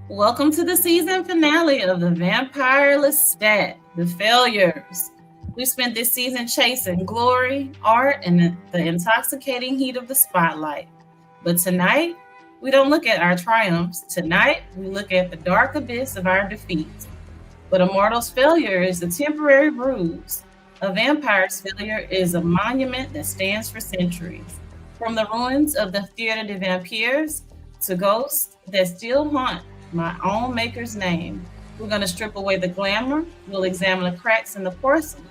Welcome to the season finale of the Vampire Lestat, The Failures. We spent this season chasing glory, art, and the intoxicating heat of the spotlight. But tonight, we don't look at our triumphs. Tonight, we look at the dark abyss of our defeats. But a mortal's failure is a temporary bruise. A vampire's failure is a monument that stands for centuries. From the ruins of the Theatre de Vampires to ghosts that still haunt my own maker's name. We're going to strip away the glamour. We'll examine the cracks in the porcelain.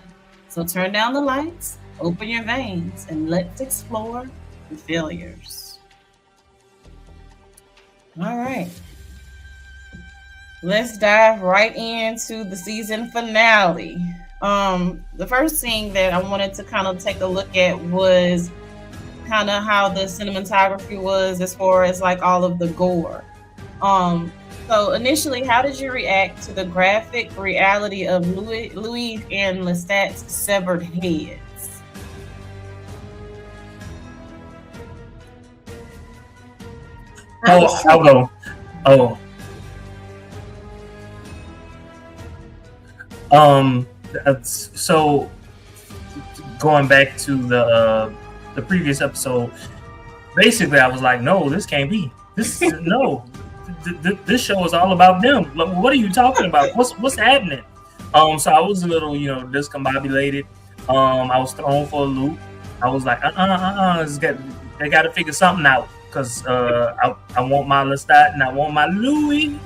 So turn down the lights, open your veins, and let's explore the failures. All right. Let's dive right into the season finale. The first thing that I wanted to kind of take a look at was kind of how the cinematography was as far as like all of the gore. So initially, how did you react to the graphic reality of Louis and Lestat's severed heads? Oh, I'll go. So going back to the previous episode, basically I was like, no, this can't be. No. This show is all about them. Like, what are you talking about? What's happening? So I was a little, discombobulated. I was thrown for a loop. I was like, they got to figure something out because I want my Lestat and I want my Louis.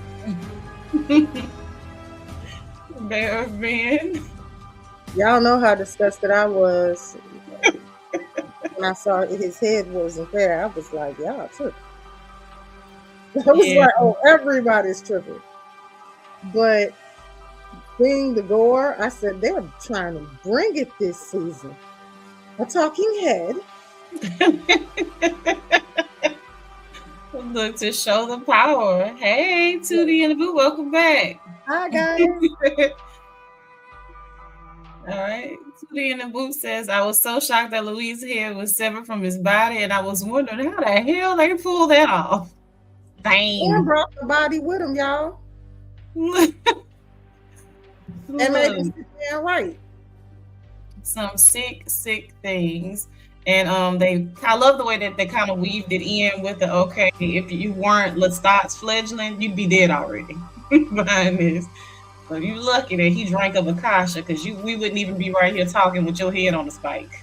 Bear of men. Y'all know how disgusted I was when I saw his head wasn't there. I was like, y'all tripping. I was like, oh, everybody's tripping. But seeing the gore, I said, they're trying to bring it this season. A talking head. Look to show the power. Hey, Tootie and the Boo, welcome back. Hi, guys. All right. Tootie and the Boo says, I was so shocked that Louis' head was severed from his body, and I was wondering how the hell they pulled that off. Dang. And brought the body with him, y'all. And made him sit there right. Some sick things. And I love the way that they kind of weaved it in with the, okay, if you weren't Lestat's fledgling, you'd be dead already behind this. So you're lucky that he drank of Akasha, because we wouldn't even be right here talking with your head on a spike.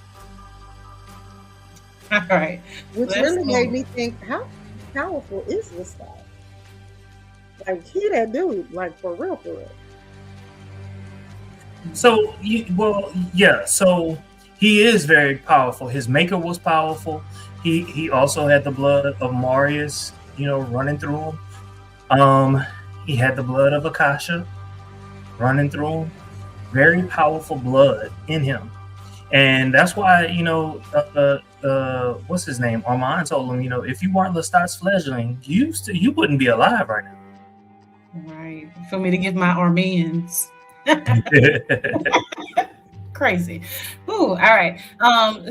All right. Which really made me think, how powerful is Lestat? Like, he that dude, like, for real. So, so he is very powerful. His maker was powerful. He also had the blood of Marius, running through him. He had the blood of Akasha running through him. Very powerful blood in him. And that's why, what's his name? Armand told him, if you weren't Lestat's fledgling, you wouldn't be alive right now. Right. For me to give my Armands. Crazy. Ooh, all right.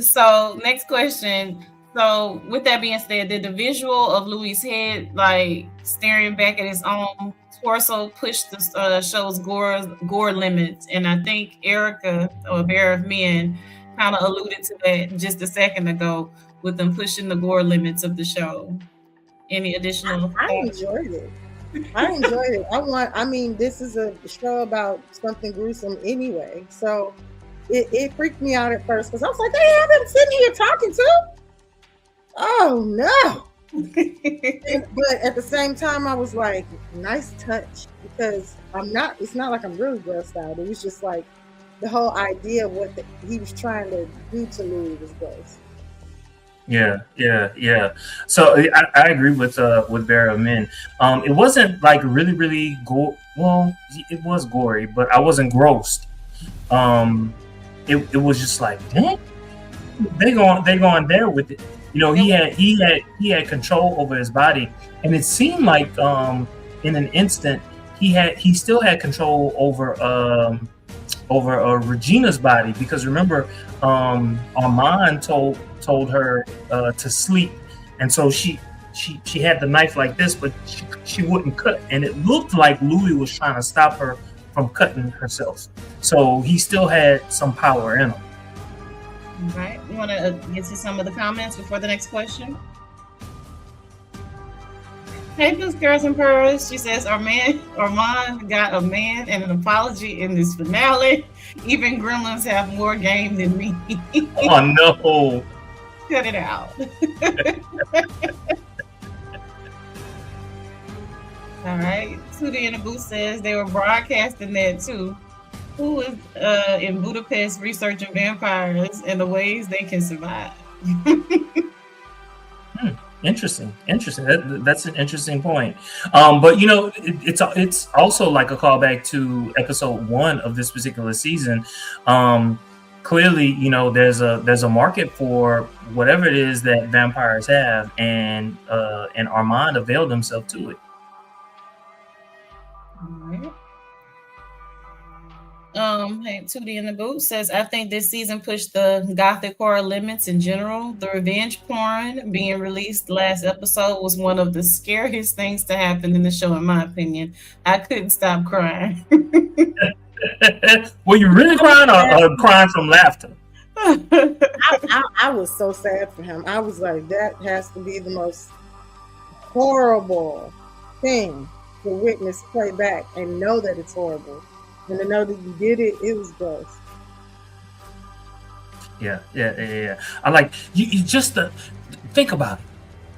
So next question. So with that being said, did the visual of Louis' head, like staring back at his own torso, push the show's gore limits? And I think Erica, or Bear of Men, kind of alluded to that just a second ago with them pushing the gore limits of the show. Any additional? I enjoyed it. This is a show about something gruesome anyway. So it freaked me out at first because I was like, they have him sitting here talking to? Oh no. But at the same time, I was like, nice touch, because it's not like I'm really grossed out. It was just like the whole idea of what he was trying to do to Louis was gross. Yeah. So I agree with Bear of Men. It wasn't like really gore. Well, it was gory, but I wasn't grossed. It was just like, dang, they going there with it. He had control over his body, and it seemed like in an instant he still had control over Regina's body, because remember, Armand told her to sleep, and so she she had the knife like this, but she wouldn't cut, and it looked like Louis was trying to stop her from cutting herself. So he still had some power in him. All right, you want to get to some of the comments before the next question? Hey, Boots Girls and Pearls. She says, Armand got a man and an apology in this finale. Even gremlins have more game than me. Oh, no. Cut it out. All right. Tootie in the Booth says they were broadcasting that too. Who is in Budapest researching vampires and the ways they can survive? Interesting. That's an interesting point. But you know, it's also like a callback to episode 1 of this particular season. Clearly, you know, there's a market for whatever it is that vampires have, and Armand availed himself to it. All right. Hey, Tootie in the Boot says, I think this season pushed the gothic horror limits in general. The revenge porn being released last episode was one of the scariest things to happen in the show, in my opinion. I couldn't stop crying. Were you really crying or crying from laughter? I was so sad for him. I was like, that has to be the most horrible thing to witness play back and know that it's horrible. And to know that you did it, it was gross. Yeah. I like you just think about it.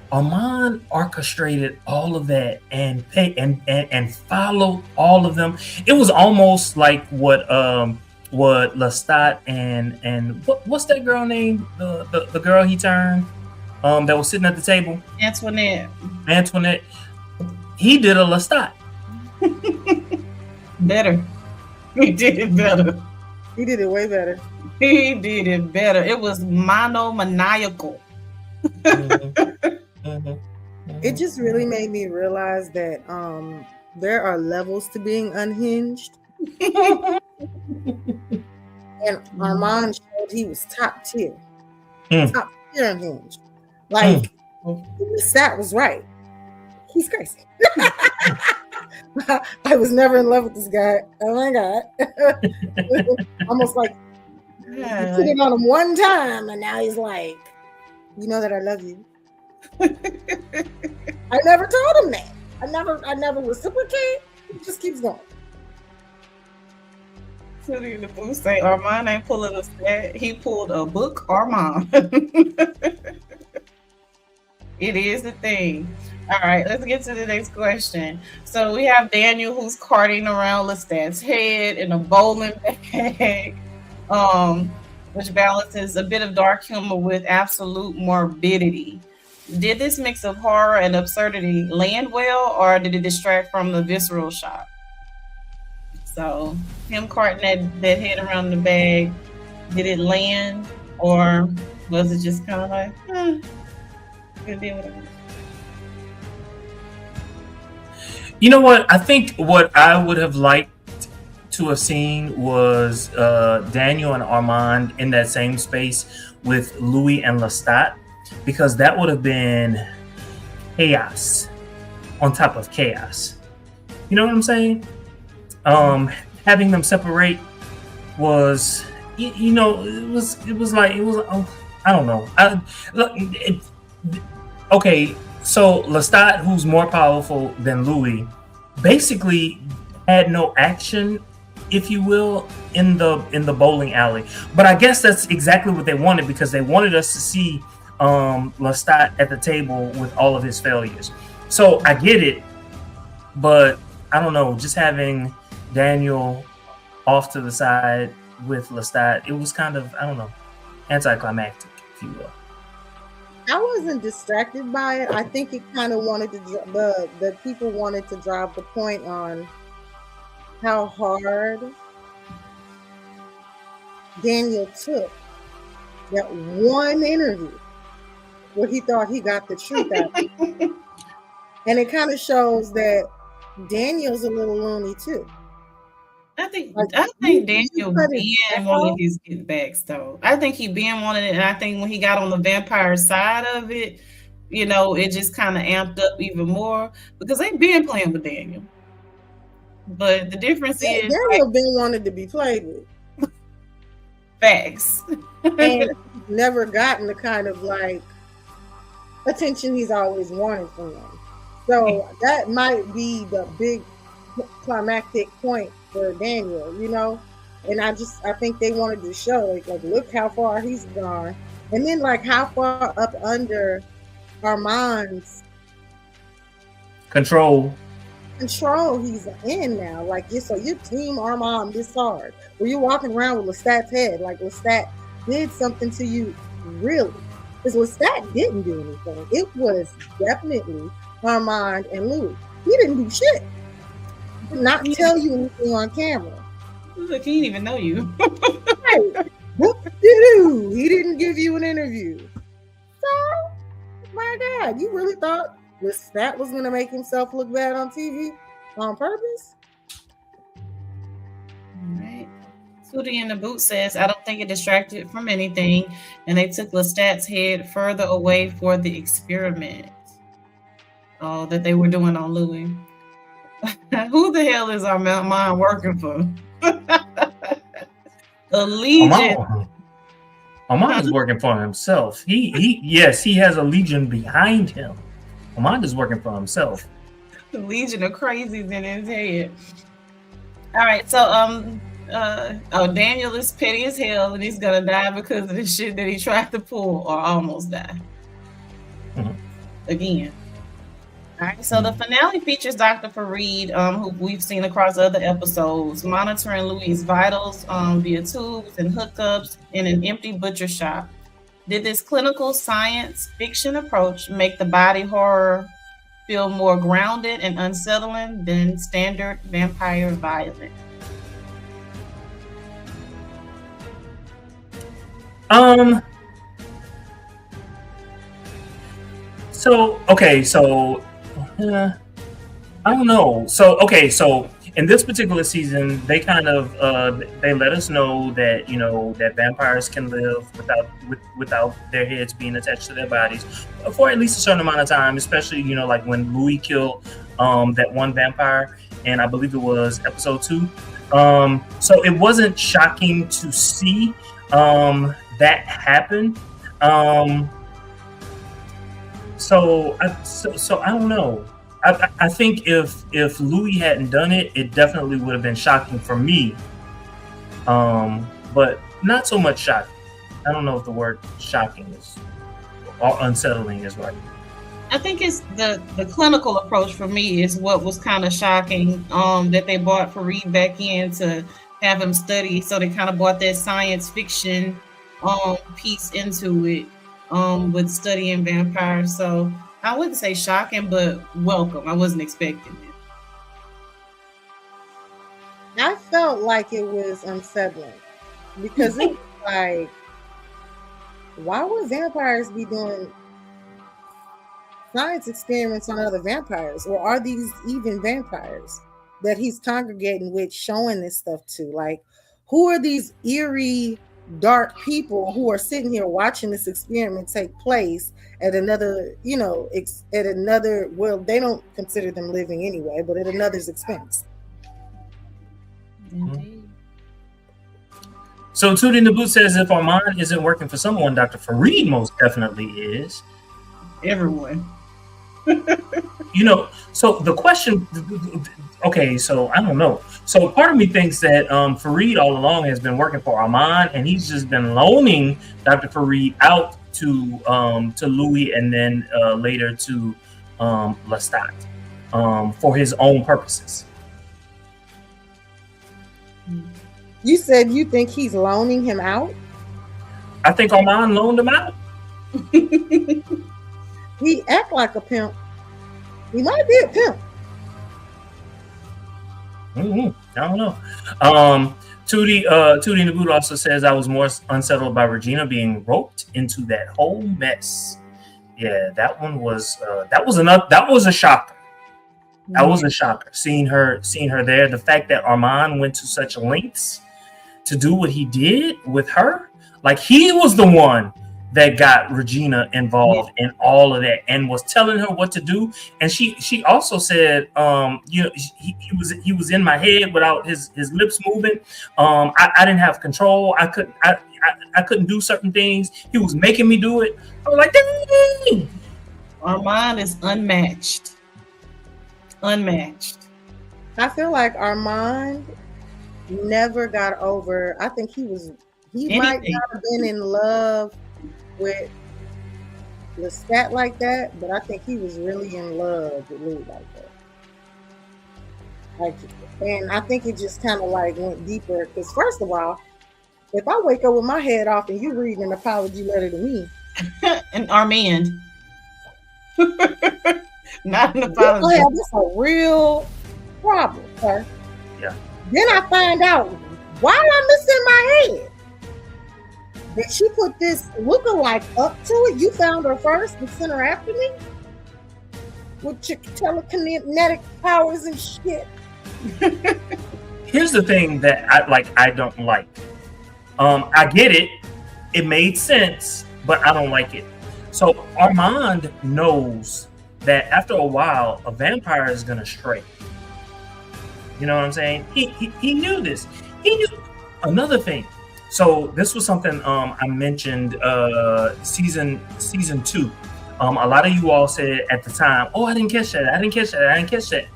Armand orchestrated all of that and followed all of them. It was almost like what Lestat and what's that girl name? The girl he turned that was sitting at the table? Antoinette. He did a Lestat. Better. He did it better. He did it way better. He did it better. It was monomaniacal. It just really made me realize that there are levels to being unhinged. And Armand showed he was top tier. Top tier unhinged. Like, Lestat was right. He's crazy. I was never in love with this guy. Oh my God. Almost like you put it on him one time and now he's like, you know that I love you. I never told him that. I never reciprocate. He just keeps going. Tootie in the Booth say Armand ain't pulling a stat. He pulled a book Armand. It is the thing. All right, let's get to the next question. So we have Daniel who's carting around Lestat's head in a bowling bag, which balances a bit of dark humor with absolute morbidity. Did this mix of horror and absurdity land well, or did it distract from the visceral shock? So him carting that head around the bag, did it land, or was it just kind of like, good deal with it? You know what? I think what I would have liked to have seen was Daniel and Armand in that same space with Louis and Lestat, because that would have been chaos on top of chaos. You know what I'm saying? Having them separate was, you know, it was like, I don't know. Okay. So Lestat, who's more powerful than Louis, basically had no action, if you will, in the bowling alley. But I guess that's exactly what they wanted, because they wanted us to see Lestat at the table with all of his failures. So I get it, but I don't know. Just having Daniel off to the side with Lestat, it was kind of, I don't know, anticlimactic, if you will. I wasn't distracted by it. I think it kind of wanted to, the people wanted to drive the point on how hard Daniel took that one interview where he thought he got the truth out. And it kind of shows that Daniel's a little loony too. I think Daniel Ben wanted his get backs though. I think he Ben wanted it, and I think when he got on the vampire side of it, it just kind of amped up even more because they've been playing with Daniel. But the difference is Daniel been wanted to be played with. Facts. And never gotten the kind of like attention he's always wanted from them. So that might be the big climactic point for Daniel, And I think they wanted to show like look how far he's gone, and then like how far up under Armand's control he's in now. Like so your team Armand this hard, where you're walking around with Lestat's head, like Lestat did something to you, really? Because Lestat didn't do anything. It was definitely Armand and Louis. He didn't do shit. He did not tell you anything on camera. Look, he didn't even know you. Right. Whoop-de-doo. He didn't give you an interview. So, my God, you really thought Lestat was going to make himself look bad on TV on purpose? All right. Tootie in the boot says, I don't think it distracted from anything, and they took Lestat's head further away for the experiment that they were doing on Louis. Who the hell is Armand working for? A legion. Armand is working for himself. Yes, he has a legion behind him. Armand is working for himself. The legion of crazies in his head. All right, so Daniel is petty as hell, and he's gonna die because of the shit that he tried to pull or almost die. Again. All right, so the finale features Dr. Farid, who we've seen across other episodes, monitoring Louis' vitals via tubes and hookups in an empty butcher shop. Did this clinical science fiction approach make the body horror feel more grounded and unsettling than standard vampire violence? I don't know. So in this particular season, they kind of they let us know that that vampires can live without their heads being attached to their bodies for at least a certain amount of time. Especially like when Louis killed that one vampire, and I believe it was episode 2. So it wasn't shocking to see that happen. So I don't know. I think if Louis hadn't done it, it definitely would have been shocking for me. But not so much shocking. I don't know if the word shocking is or unsettling is right. I think it's the clinical approach for me is what was kind of shocking. That they brought Farid back in to have him study, so they kind of brought that science fiction piece into it with studying vampires. So I wouldn't say shocking, but welcome. I wasn't expecting it. I felt like it was unsettling because it was like, why would vampires be doing science experiments on other vampires? Or are these even vampires that he's congregating with, showing this stuff to? Like, who are these eerie, dark people who are sitting here watching this experiment take place at another, well, they don't consider them living anyway, but at another's expense. Indeed. So Tootie in the Boot says, if Armand isn't working for someone, Dr. Farid most definitely is. Everyone. So the question, okay, so I don't know. So part of me thinks that Farid all along has been working for Armand, and he's just been loaning Dr. Farid out to Louis, and then later to Lestat for his own purposes. You said you think he's loaning him out? I think Armand loaned him out. He act like a pimp. He might be a pimp. I don't know. Tootie in the Boot also says, I was more unsettled by Regina being roped into that whole mess. Yeah, that one was that was a shocker. That was a shocker. Seeing her there. The fact that Armand went to such lengths to do what he did with her, like he was the one that got Regina involved in all of that and was telling her what to do. And she also said, he was in my head without his lips moving. I didn't have control. I couldn't do certain things. He was making me do it. I was like, dang. Armand is unmatched. Unmatched. I feel like Armand never got over. I think he might not have been in love with Lestat like that, but I think he was really in love with Louis like that. And I think it just kind of like went deeper. Because first of all, if I wake up with my head off and you read an apology letter to me, and Armand, not an apology. That's a real problem, sir. Yeah. Then I find out while I'm listening in my head that she put this lookalike up to it. You found her first and sent her after me with your telekinetic powers and shit. Here's the thing that I don't like. I get it. It made sense, but I don't like it. So Armand knows that after a while, a vampire is going to stray. You know what I'm saying? He knew this. He knew another thing. So this was something I mentioned season 2. A lot of you all said at the time, "Oh, I didn't catch that."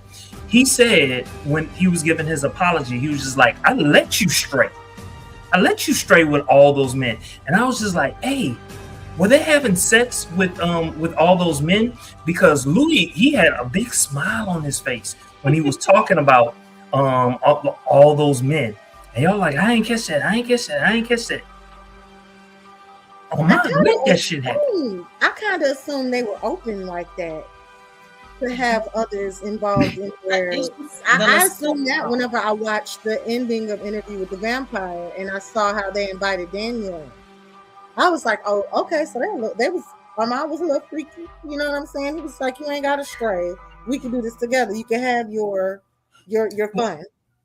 He said when he was giving his apology, he was just like, "I let you stray. With all those men." And I was just like, "Hey, were they having sex with all those men?" Because Louis, he had a big smile on his face when he was talking about all those men. And y'all like, I ain't catch that. Oh my, let that shit happen. I kind of assumed they were open like that to have others involved in their. I assumed that whenever I watched the ending of Interview with the Vampire and I saw how they invited Daniel, I was like, oh, okay, so Armand was a little freaky. You know what I'm saying? He was like, you ain't got to stray. We can do this together. You can have your fun.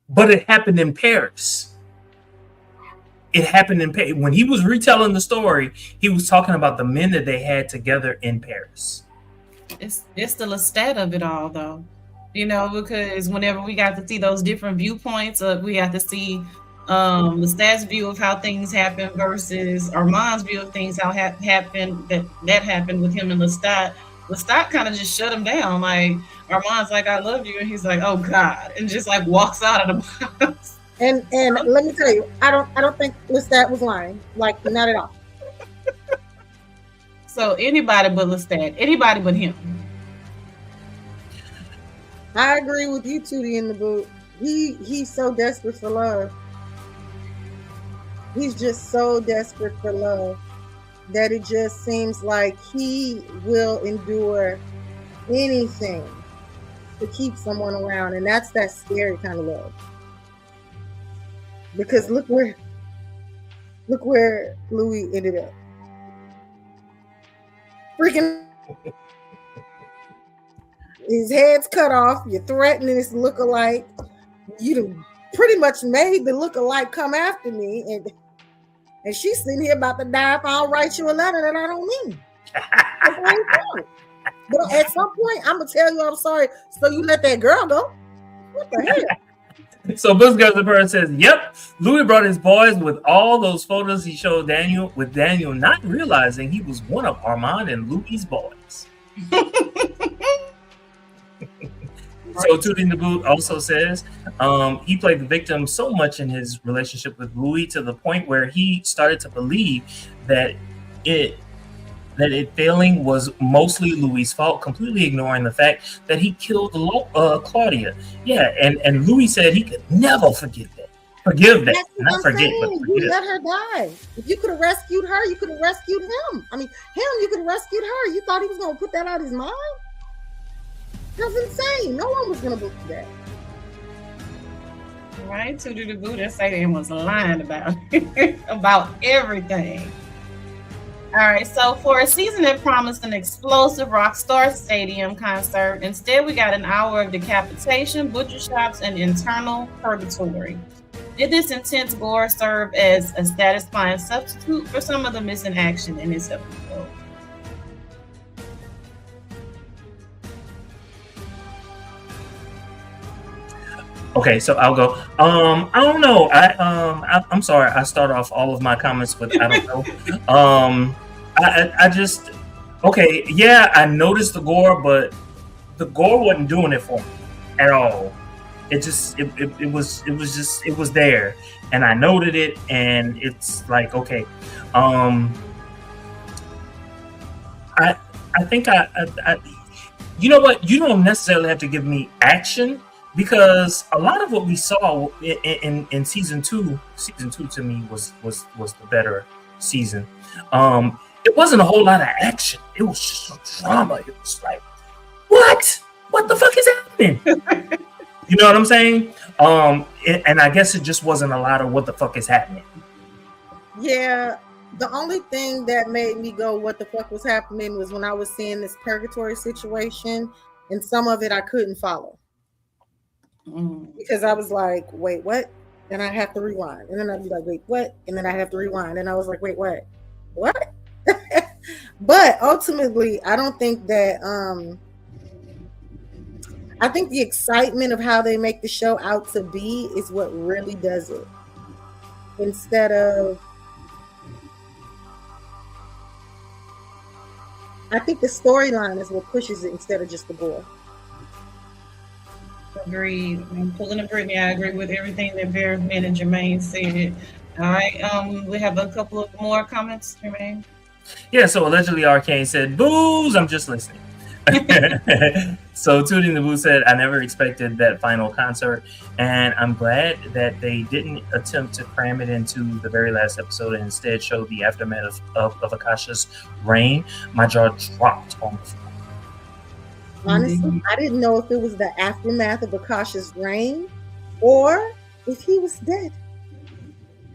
But it happened in Paris. When he was retelling the story, he was talking about the men that they had together in Paris. It's the Lestat of it all, though. Because whenever we got to see those different viewpoints, we got to see Lestat's view of how things happen versus Armand's view of things how happened that happened with him and Lestat. Lestat kind of just shut him down. Like Armand's like, "I love you," and he's like, "Oh God," and just like walks out of the house. And let me tell you, I don't think Lestat was lying. Like, not at all. So anybody but Lestat, anybody but him. I agree with you, Tootie in the boot. He's so desperate for love. He's just so desperate for love that it just seems like he will endure anything to keep someone around, and that's that scary kind of love. Because look where Louis ended up. Freaking his head's cut off. You're threatening this lookalike. You pretty much made the lookalike come after me, and she's sitting here about to die if I don't write you a letter that I don't mean. But at some point, I'm gonna tell you I'm sorry. So you let that girl go? What the hell? So Books Goes to Bird says, "Yep, Louis brought his boys with all those photos he showed Daniel, with Daniel not realizing he was one of Armand and Louis' boys." So Tootie in the Boot also says he played the victim so much in his relationship with Louis to the point where he started to believe that it failing was mostly Louis' fault, completely ignoring the fact that he killed Claudia. Yeah, and Louis said he could never forgive that. Not forget, but forgive. You let her die. If you could have rescued her, you could have rescued him. I mean, you could have rescued her. You thought he was going to put that out of his mind? That's insane. No one was going to believe that. Right? To do the Buddha say and was lying about it, about everything. All right, so for a season that promised an explosive Rockstar Stadium concert, instead we got an hour of decapitation, butcher shops, and internal purgatory. Did this intense gore serve as a satisfying substitute for some of the missing action in this episode? Okay, so I'll go. I don't know. I'm sorry. I start off all of my comments with I don't know. I just okay. Yeah, I noticed the gore, but the gore wasn't doing it for me at all. It just it was there, and I noted it, and it's like okay. I think I you know what? You don't necessarily have to give me action. Because a lot of what we saw in season two to me was the better season. It wasn't a whole lot of action. It was just drama. It was like, what the fuck is happening? You know what I'm saying? And I guess it just wasn't a lot of what the fuck is happening. Yeah, the only thing that made me go, what the fuck was happening, was when I was seeing this purgatory situation, and some of it I couldn't follow. Because I was like, wait, what? And I have to rewind. And then I'd be like, wait, what? And then I have to rewind. And I was like, wait, what? But ultimately, I don't think that I think the excitement of how they make the show out to be is what really does it. Instead of, I think the storyline is what pushes it instead of just the gore. Agreed. I'm pulling a Brittany. I agree with everything that Vermin and Jermaine said. All right. We have a couple of more comments, Jermaine. Yeah. So allegedly, Arcane said, "Booze." I'm just listening. So Tootie the Boo said, "I never expected that final concert, and I'm glad that they didn't attempt to cram it into the very last episode and instead show the aftermath of Akasha's reign. My jaw dropped on the floor." Honestly, I didn't know if it was the aftermath of Akasha's reign or if he was dead.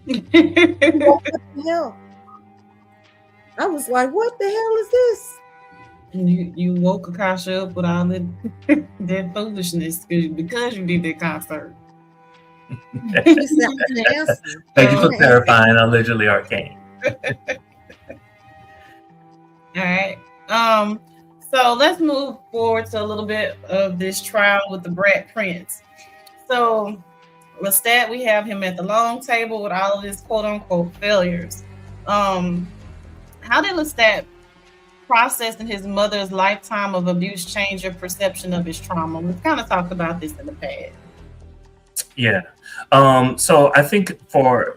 What the hell? I was like, what the hell is this? You woke Akasha up with all that foolishness because you did that concert. Thank you for clarifying, allegedly Arcane. All right. So let's move forward to a little bit of this trial with the Brat Prince. So Lestat, we have him at the long table with all of his quote unquote failures. How did Lestat processing his mother's lifetime of abuse change your perception of his trauma? We've kind of talked about this in the past. Yeah. So I think for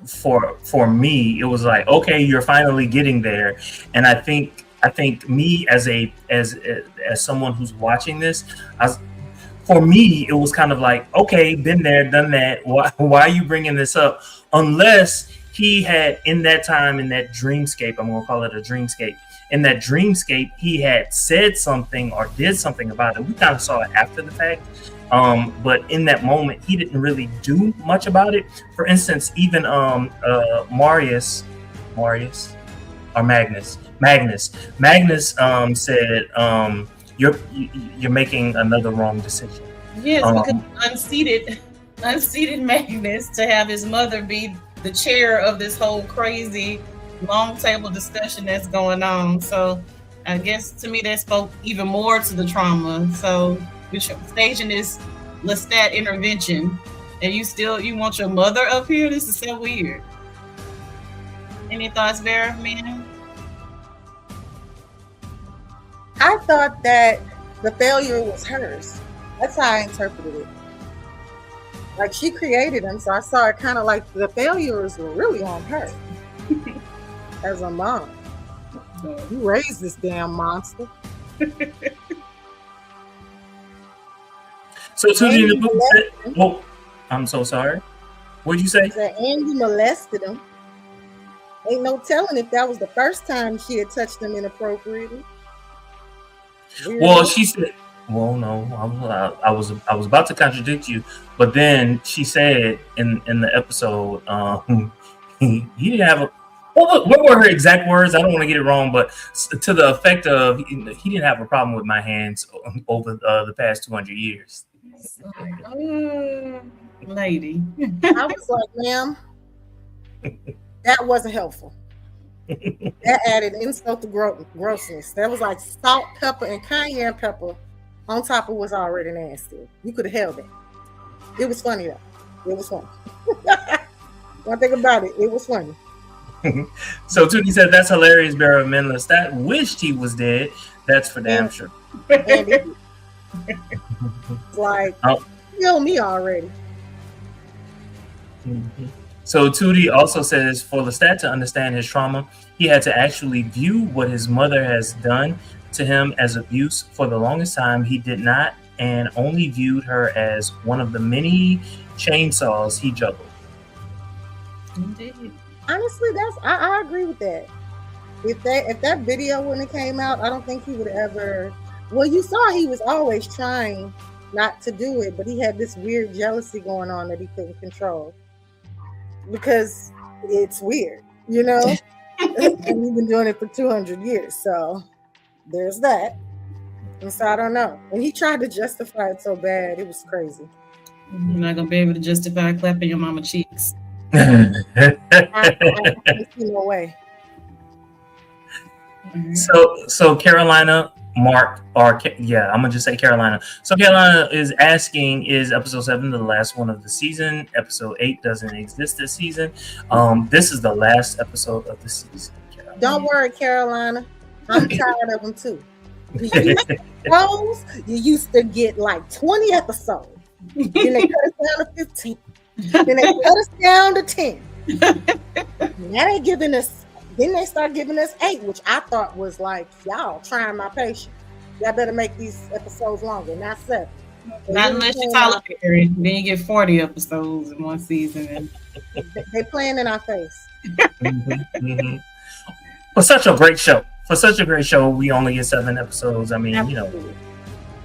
me, it was like, okay, you're finally getting there. And I think me as someone who's watching this, for me, it was kind of like, okay, been there, done that. Why are you bringing this up? Unless he had in that time, in that dreamscape, I'm going to call it a dreamscape. In that dreamscape, he had said something or did something about it. We kind of saw it after the fact. But in that moment, he didn't really do much about it. For instance, even Magnus said, you're making another wrong decision. Yes, because unseated Magnus to have his mother be the chair of this whole crazy long table discussion that's going on. So I guess to me that spoke even more to the trauma. So you're staging this Lestat intervention and you want your mother up here? This is so weird. Any thoughts, Vera, man? I thought that the failure was hers. That's how I interpreted it. Like, she created him, so I saw it kind of like the failures were really on her as a mom. You raised this damn monster. So Tootie in the book said, oh, I'm so sorry. What'd you say? And you molested him. Ain't no telling if that was the first time she had touched him inappropriately. Well, she said, well, no, I was about to contradict you, but then she said in the episode, he didn't have a. What were her exact words? I don't want to get it wrong, but to the effect of he didn't have a problem with my hands over the past 200 years. lady. I was like, ma'am, that wasn't helpful. That added insult to grossness. That was like salt, pepper, and cayenne pepper on top of what's already nasty. You could have held it. It was funny though. It was funny. One thing about it, it was funny. So Tootie said, "That's hilarious. Baron Lestat wished he was dead. That's for damn sure." Like, kill me already. So Tootie also says, for Lestat to understand his trauma, he had to actually view what his mother has done to him as abuse. For the longest time, he did not, and only viewed her as one of the many chainsaws he juggled. Indeed. Honestly, I agree with that. If that video wouldn't have came out, I don't think he would ever. Well, you saw he was always trying not to do it, but he had this weird jealousy going on that he couldn't control because it's weird, you know. And we've been doing it for 200 years, so there's that. And so I don't know. And he tried to justify it so bad, it was crazy. You're not gonna be able to justify clapping your mama cheeks. I see no way. So Carolina Mark, I'm gonna just say Carolina. So Carolina is asking, is episode 7 the last one of the season? Episode 8 doesn't exist this season. This is the last episode of the season. Carolina. Don't worry, Carolina. I'm tired of them too. You used to get like 20 episodes. Then they cut us down to 15. Then they cut us down to 10. Now they giving us. Then they start giving us 8, which I thought was like, y'all trying my patience. Y'all better make these episodes longer, not 7. Not unless you're Tyler Perry. Then you get 40 episodes in one season. And they playing in our face. For such a great show, we only get 7 episodes. I mean, absolutely.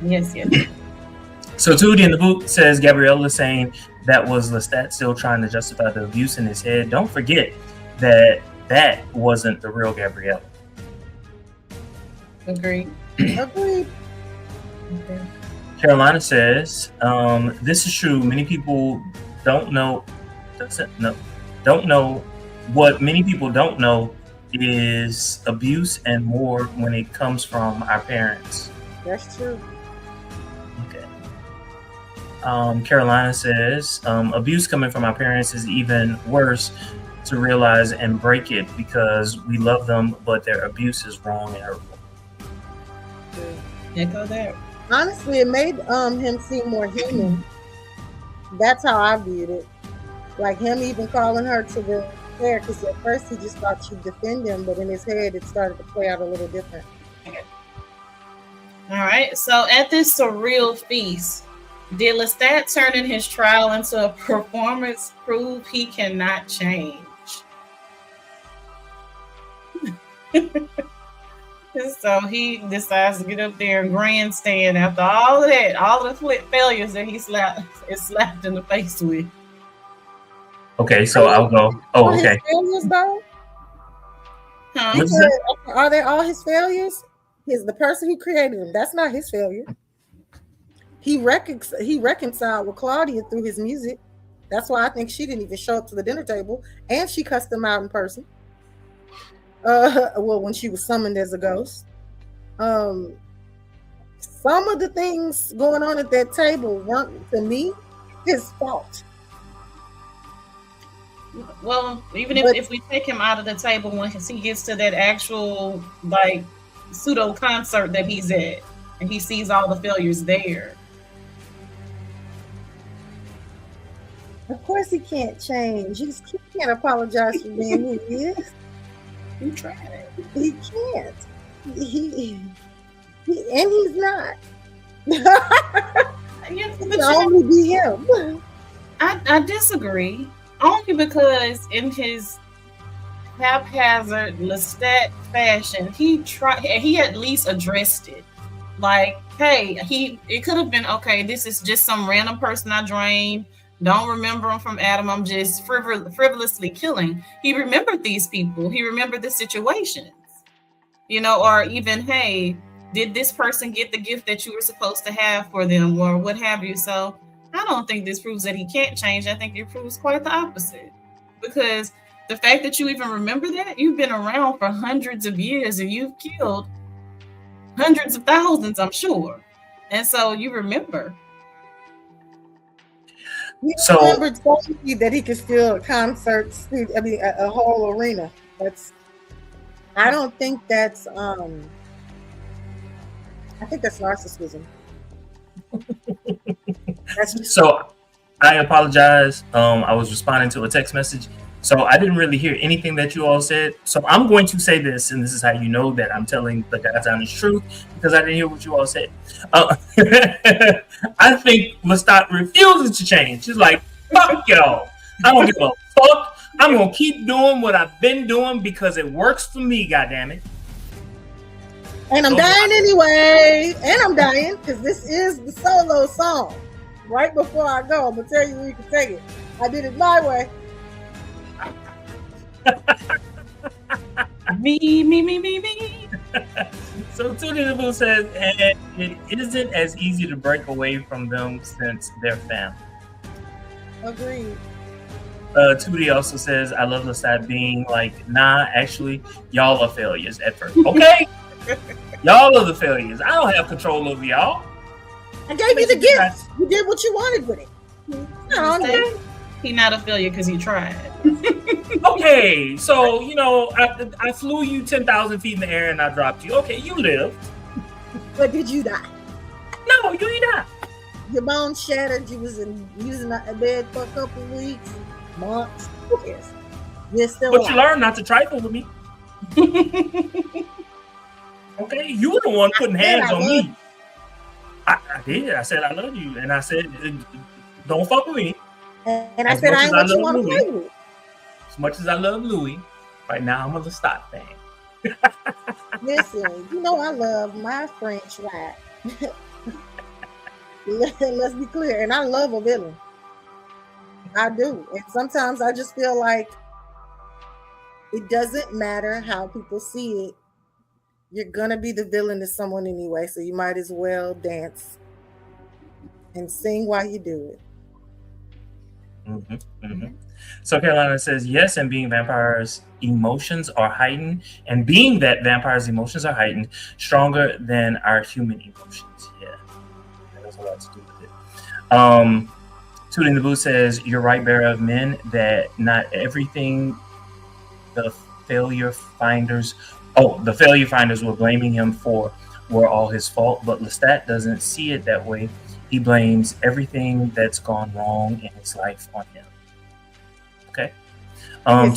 Yes. So Tootie in the boot says, Gabrielle is saying that was Lestat still trying to justify the abuse in his head. Don't forget that wasn't the real Gabrielle. Agreed. Okay. Carolina says, this is true. Many people don't know what many people don't know is abuse and more when it comes from our parents. That's true. Okay. Carolina says, abuse coming from our parents is even worse to realize and break it because we love them, but their abuse is wrong and hurtful. Echo that. Honestly, it made him seem more human. That's how I viewed it. Like him even calling her to the fair, because at first he just thought she'd defend him, but in his head it started to play out a little different. Okay. All right. So at this surreal feast, did Lestat turning his trial into a performance prove he cannot change? So he decides to get up there and grandstand after all of that, all of the failures that he slapped in the face with. Okay, so I'll go. Oh, okay. His failures, though? Huh? Are they all his failures? The person who created him, that's not his failure. He reconciled with Claudia through his music. That's why I think she didn't even show up to the dinner table, and she cussed him out in person. When she was summoned as a ghost. Some of the things going on at that table weren't, to me, his fault. Well, even if we take him out of the table once he gets to that actual like pseudo concert that he's at, and he sees all the failures there. Of course, he can't change. He can't apologize for being who he is. You tried it. He can't. He and he's not. Yes, It can only be him. I disagree. Only because in his haphazard Lestat fashion, he at least addressed it. Like, hey, it could have been, okay, this is just some random person I drained. Don't remember him from Adam. I'm just frivolously killing. He remembered these people. He remembered the situations, or even, hey, did this person get the gift that you were supposed to have for them or what have you? So I I don't think this proves that he can't change. I think it proves quite the opposite. Because the fact that you even remember that, you've been around for hundreds of years and you've killed hundreds of thousands, I'm sure. And so you remember. He remembered totally that he could steal a concert, a whole arena. I don't think that's, I think that's narcissism. So I apologize. I was responding to a text message, so I didn't really hear anything that you all said. So I'm going to say this, and this is how you know that I'm telling the God's honest truth, because I didn't hear what you all said. I think Lestat refuses to change. She's like, fuck y'all. I don't give a fuck. I'm going to keep doing what I've been doing because it works for me, goddammit. And I'm dying anyway. And I'm dying because this is the solo song. Right before I go, I'm going to tell you where you can take it. I did it my way. Me. So Tootie the Boo says, and it isn't as easy to break away from them since they're family. Agreed. Tootie also says, I love Lestat being like, nah, actually, y'all are failures at first. Okay? Y'all are the failures. I don't have control over y'all. I gave you the gift. You did what you wanted with it. He's not a failure because he tried. Okay, so, I flew you 10,000 feet in the air and I dropped you. Okay, you lived. But did you die? No, you didn't die. Your bones shattered. You was using a bed for a couple of weeks, months. Who cares? You're still alive. You learned not to trifle with me. Okay, you were the one putting hands on me. I did. I said I love you, and I said don't fuck with me. And I said I ain't what you want to play with. As much as I love Louis, right now I'm a Lestat fan. Listen, I love my French rap. Let's be clear, and I love a villain. I do, and sometimes I just feel like it doesn't matter how people see it. You're gonna be the villain to someone anyway, so you might as well dance and sing while you do it. Mm-hmm, mm-hmm. So Carolina says, yes, and being vampires' emotions are heightened, and being that vampires' emotions are heightened, stronger than our human emotions. Yeah, that has a lot to do with it. Tooting the Boo says, you're right, bearer of men, that not everything the failure finders were blaming him for were all his fault, but Lestat doesn't see it that way. He blames everything that's gone wrong in his life on him. Okay. I'm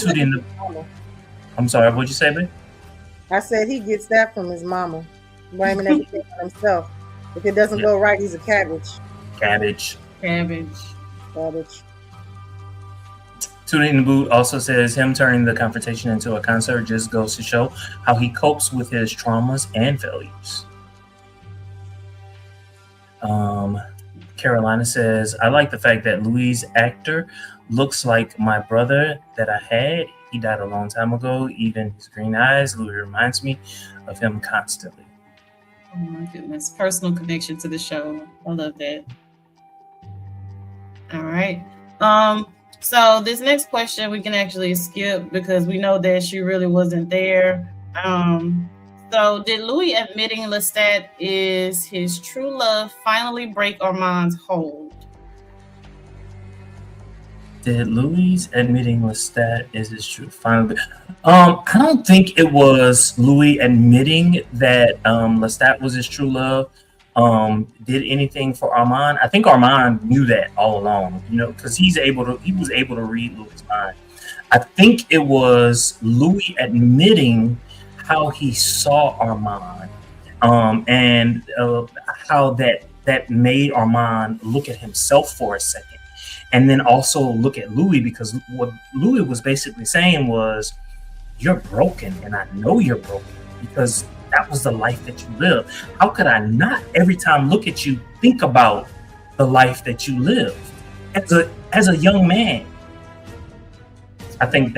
sorry, what'd you say, babe? I said he gets that from his mama, blaming everything on himself. If it doesn't go right, he's a cabbage. Cabbage. Tooting the Boot also says him turning the confrontation into a concert just goes to show how he copes with his traumas and failures. Carolina says, I like the fact that Louis' actor looks like my brother that I had. He died a long time ago. Even his green eyes, Louis reminds me of him constantly. Oh my goodness. Personal connection to the show. I love that. All right. So this next question we can actually skip because we know that she really wasn't there. So did Louis admitting Lestat is his true love finally break Armand's hold? Did Louis admitting Lestat is his true finally? I don't think it was Louis admitting that Lestat was his true love. Did anything for Armand. I think Armand knew that all along, because he was able to read Louis' mind. I think it was Louis admitting how he saw Armand, and how that made Armand look at himself for a second, and then also look at Louis, because what Louis was basically saying was, you're broken, and I know you're broken because that was the life that you lived. How could I not every time look at you think about the life that you lived as a young man? I think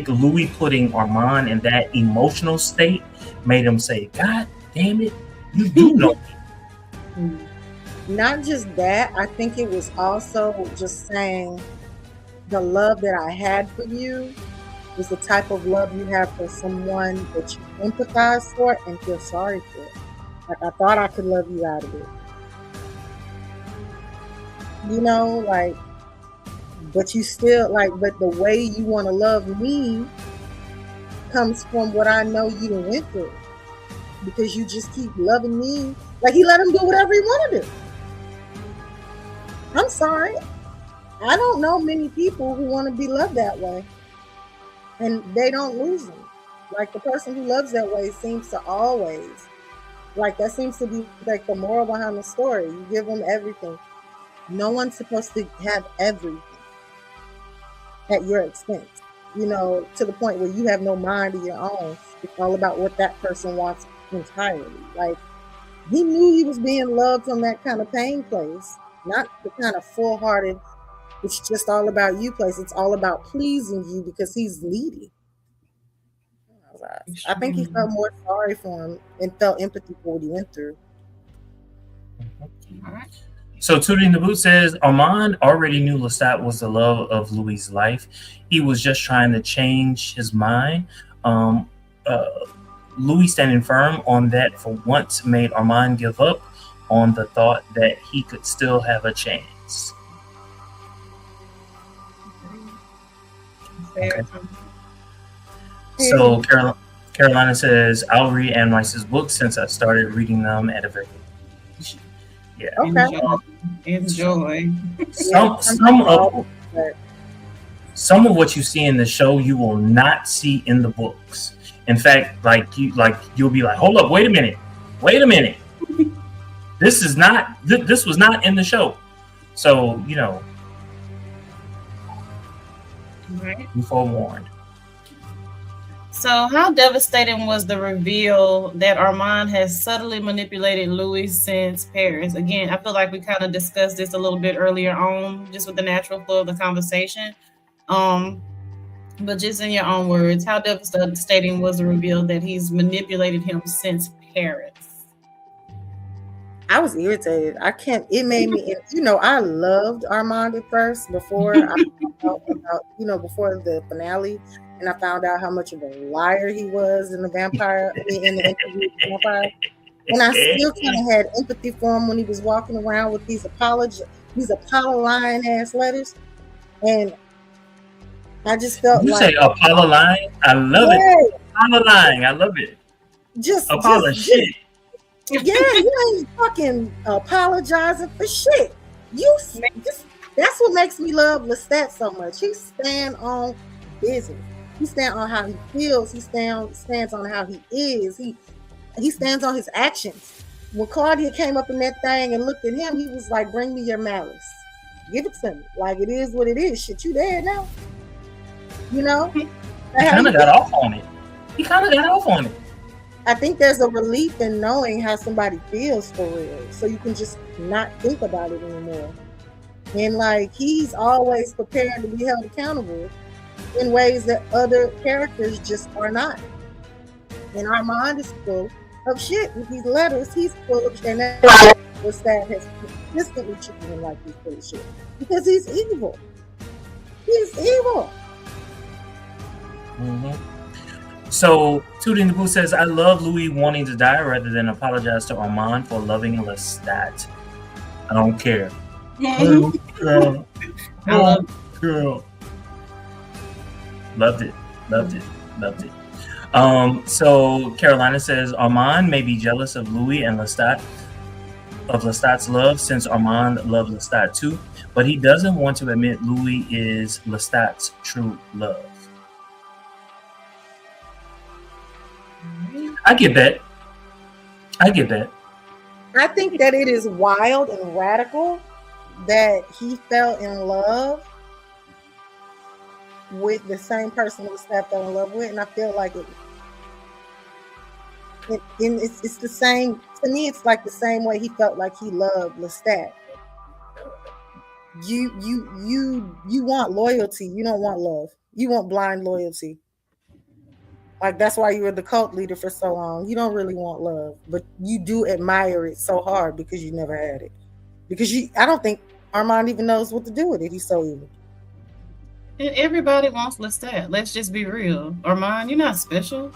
Louis putting Armand in that emotional state made him say, God damn it, you do know me. not just that, I think it was also just saying the love that I had for you is the type of love you have for someone that you empathize for and feel sorry for. Like, I thought I could love you out of it. You know, like, but you still, like, but the way you want to love me comes from what I know you done went through. Because you just keep loving me. Like, he let him do whatever he want to do. I'm sorry. I don't know many people who want to be loved that way. And they don't lose them. Like, the person who loves that way seems to always, like, that seems to be like the moral behind the story. You give them everything. No one's supposed to have everything at your expense, you know, to the point where you have no mind of your own. It's all about what that person wants entirely. Like, he knew he was being loved from that kind of pain place, not the kind of full-hearted, it's just all about you place. It's all about pleasing you because he's needy. I think he felt more sorry for him and felt empathy for what he went through. So Tootie in the Boot says Armand already knew Lestat was the love of Louis' life. He was just trying to change his mind. Louis standing firm on that for once made Armand give up on the thought that he could still have a chance. Okay. So Carolina says, I'll read Anne Rice's books since I started reading them at a very age. Yeah. Okay. Enjoy. Some of what you see in the show you will not see in the books. In fact, you'll be like, hold up, wait a minute. This was not in the show. So, you know, right. Be forewarned. So, how devastating was the reveal that Armand has subtly manipulated Louis since Paris? Again, I feel like we kind of discussed this a little bit earlier on, just with the natural flow of the conversation. But just in your own words, how devastating was the reveal that he's manipulated him since Paris? I was irritated. It made me, you know, I loved Armand at first before I found out about, you know, before the finale. And I found out how much of a liar he was in the interview with the Vampire. And I still kind of had empathy for him when he was walking around with these Apollo-lying ass letters. And I just felt you say Apollo-lying? I love it. Apollo-lying. I love it. Apollo shit. Yeah, you ain't fucking apologizing for shit. That's what makes me love Lestat so much. He stand on business. He stands on how he feels. He stands on how he is. He stands on his actions. When Claudia came up in that thing and looked at him, he was like, bring me your malice. Give it to me. Like, it is what it is. Shit, you dead now. You know? He kind of got off on it. I think there's a relief in knowing how somebody feels for real. So you can just not think about it anymore. And like, he's always prepared to be held accountable in ways that other characters just are not. And Armand is full of shit with these letters. He's full of shit. And that's why Lestat has consistently treated him like he's full of shit. Because he's evil. He's evil. Mm-hmm. So Tootie in the Booth says, I love Louis wanting to die rather than apologize to Armand for loving Lestat. I don't care. Girl. Loved it. So Carolina says Armand may be jealous of Louis and Lestat's love since Armand loved Lestat too, but he doesn't want to admit Louis is Lestat's true love. I get that. I think that it is wild and radical that he fell in love with the same person Lestat fell in love with, and I feel like it's the same. To me, it's like the same way he felt like he loved Lestat. You want loyalty. You don't want love. You want blind loyalty. Like, that's why you were the cult leader for so long. You don't really want love, but you do admire it so hard because you never had it. because I don't think Armand even knows what to do with it. He's so evil. And everybody wants Lestat. Let's just be real. Armand, you're not special.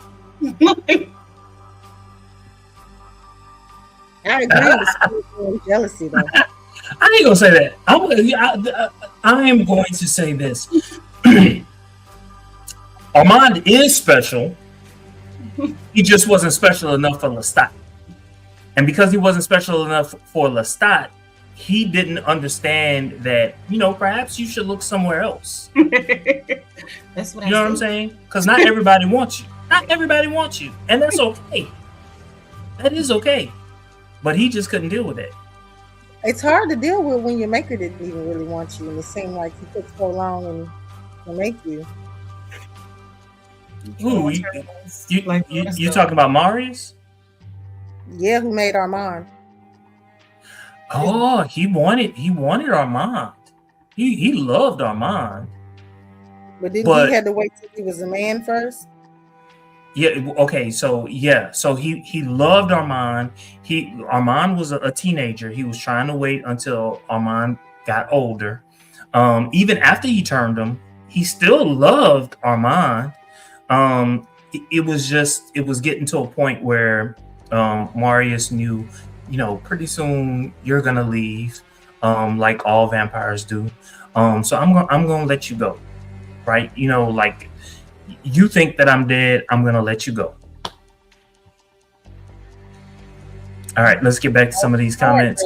I agree with jealousy, though. I ain't gonna say that. I am going to say this. Armand is special. He just wasn't special enough for Lestat. And because he wasn't special enough for Lestat, he didn't understand that, perhaps you should look somewhere else. That's what you know what I'm saying? Because not everybody wants you. Not everybody wants you. And that's okay. That is okay. But he just couldn't deal with it. It's hard to deal with when your maker didn't even really want you. And it seemed like he took so long to make you. Ooh, you talking about Marius? Yeah, who made Armand? Oh, he wanted Armand. He loved Armand. But he had to wait till he was a man first? Yeah, okay, so he loved Armand. Armand was a teenager. He was trying to wait until Armand got older. Even after he turned him, he still loved Armand. It was getting to a point where Marius knew, pretty soon you're gonna leave, like all vampires do. So I'm gonna let you go, right? Like you think that I'm dead, I'm gonna let you go. All right, let's get back to some of these comments.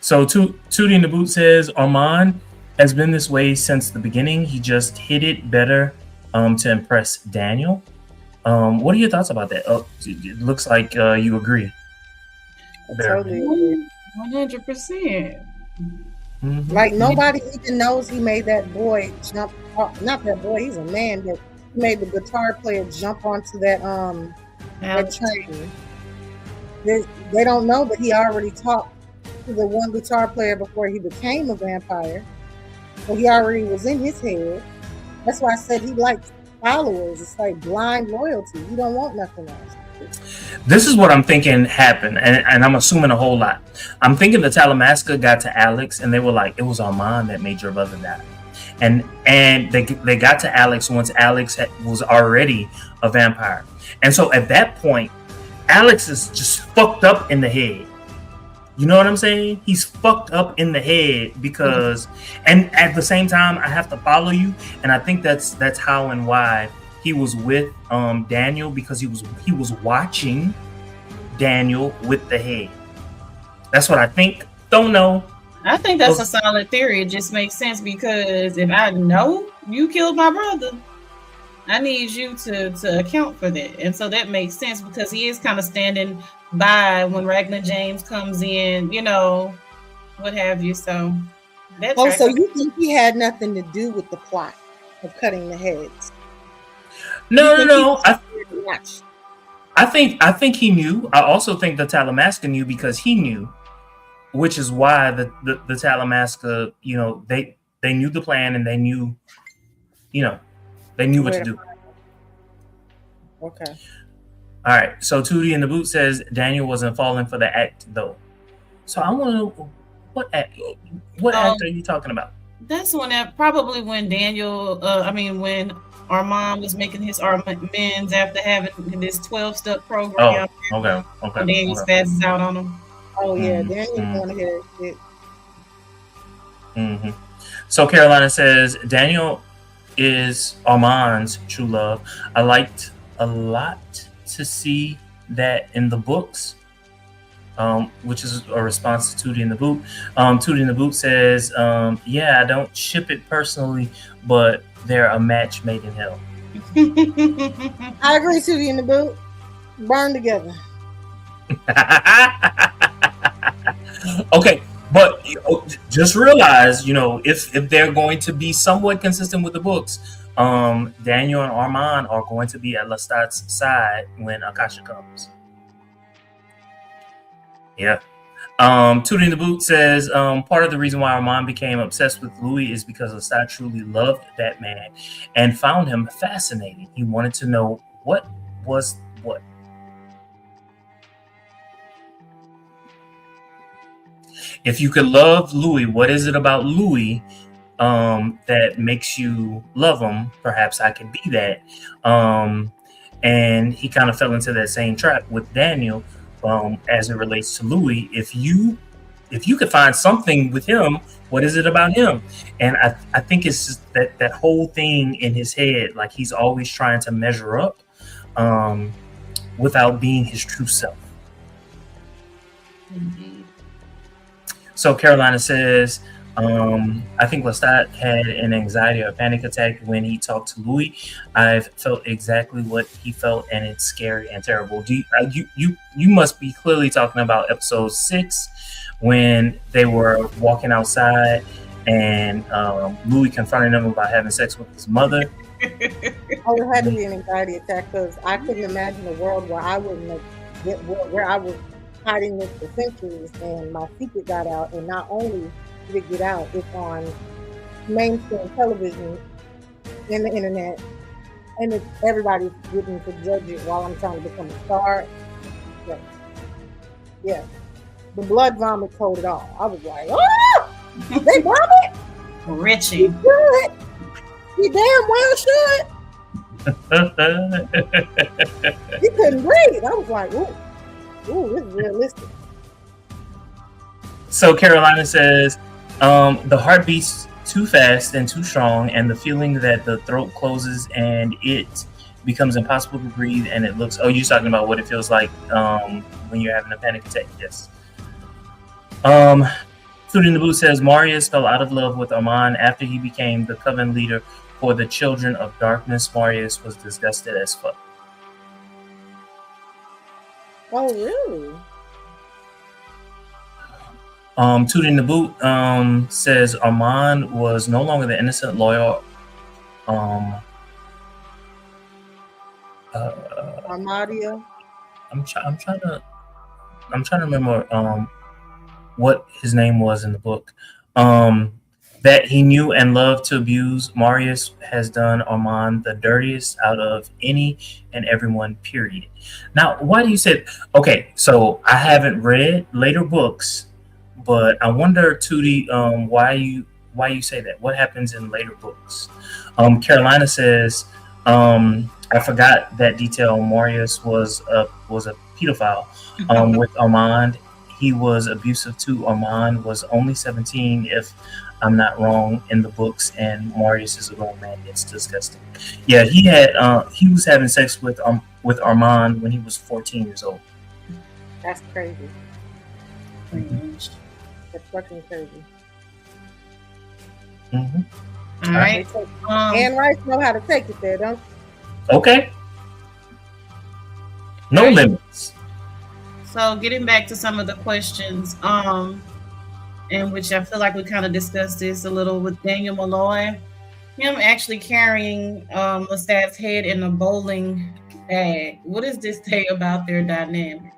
So Tootie in the Boot says Armand has been this way since the beginning. He just hit it better to impress Daniel. What are your thoughts about that? It looks like you agree. Totally agree. 100%. Mm-hmm. Like nobody even knows he made that boy jump. Not that boy, he's a man, but he made the guitar player jump onto that train. They don't know that he already talked to the one guitar player before he became a vampire. So he already was in his head. That's why I said he likes followers. It's like blind loyalty. You don't want nothing else. This is what I'm thinking happened, and I'm assuming a whole lot. I'm thinking the Talamasca got to Alex, and they were like, it was Armand that made your brother die. And they got to Alex once Alex was already a vampire. And so at that point, Alex is just fucked up in the head. You know what I'm saying? He's fucked up in the head because, and at the same time, I have to follow you. And I think that's how and why he was with Daniel, because he was watching Daniel with the head. That's what I think. Don't know. I think that's a solid theory. It just makes sense because if I know you killed my brother, I need you to account for that. And so that makes sense because he is kind of standing by when Ragnar James comes in, what have you. So that's so you think he had nothing to do with the plot of cutting the heads? No. I think he knew. I also think the Talamasca knew because he knew, which is why the Talamasca, they knew the plan and they knew, they knew what to do. Okay. All right. So Tootie in the Boot says Daniel wasn't falling for the act though. So I want to know what act are you talking about? That's when Daniel, when Armand was making his amends after having this 12-step program. Oh, okay. Daniel spazzes out on him. Oh yeah, Daniel want to hear it. Mm-hmm. So Carolina says Daniel is Armand's true love. I liked a lot to see that in the books, which is a response to Tootie in the Boot. Tootie in the Boot says, I don't ship it personally, but they're a match made in hell. I agree, Tootie in the Boot. Burn together. Okay, but just realize, if they're going to be somewhat consistent with the books, Daniel and Armand are going to be at Lestat's side when Akasha comes. Yeah. Tootie in the Boot says part of the reason why Armand became obsessed with Louis is because Lestat truly loved that man and found him fascinating. He wanted to know what was what. if you could love Louis, what is it about Louis that makes you love him? Perhaps I can be that. And he kind of fell into that same trap with Daniel as it relates to Louis. If you could find something with him, what is it about him? And I think it's just that whole thing in his head, like he's always trying to measure up without being his true self. Indeed. So Carolina says, I think Lestat had an anxiety or panic attack when he talked to Louis. I've felt exactly what he felt, and it's scary and terrible. You must be clearly talking about episode 6 when they were walking outside and Louis confronted him about having sex with his mother. Oh, it had to be an anxiety attack because I couldn't imagine a world where I wouldn't have where I was hiding this for centuries and my secret got out, and not only did it get out, it's on mainstream television and the internet, and everybody's getting to judge it while I'm trying to become a star. Yeah. The blood vomit told it all. I was like, oh, they vomit? Richie. You should. You damn well should. He couldn't breathe. I was like, ooh, this is realistic. So Carolina says, the heart beats too fast and too strong, and the feeling that the throat closes and it becomes impossible to breathe, and it looks... Oh, you're talking about what it feels like when you're having a panic attack. Yes. Food in the Boot says, Marius fell out of love with Armand after he became the coven leader for the Children of Darkness. Marius was disgusted as fuck. Oh, really? Toot in the Boot says Armand was no longer the innocent, loyal Armadia. I'm trying to remember what his name was in the book. That he knew and loved to abuse. Marius has done Armand the dirtiest out of any and everyone, period. Now, why do you say... Okay, so I haven't read later books, but I wonder, Tootie, why you say that? What happens in later books? Carolina says, I forgot that detail. Marius was a pedophile with Armand. He was abusive too. Armand was only 17, if I'm not wrong, in the books, and Marius is a grown man. It's disgusting. Yeah, he was having sex with Armand when he was 14 years old. That's crazy. That's fucking crazy. Mm-hmm. All right. Anne Rice know how to take it there, don't you? Okay. No limits. So getting back to some of the questions, in which I feel like we kind of discussed this a little with Daniel Malloy, him actually carrying Lestat's head in a bowling bag. What does this say about their dynamic?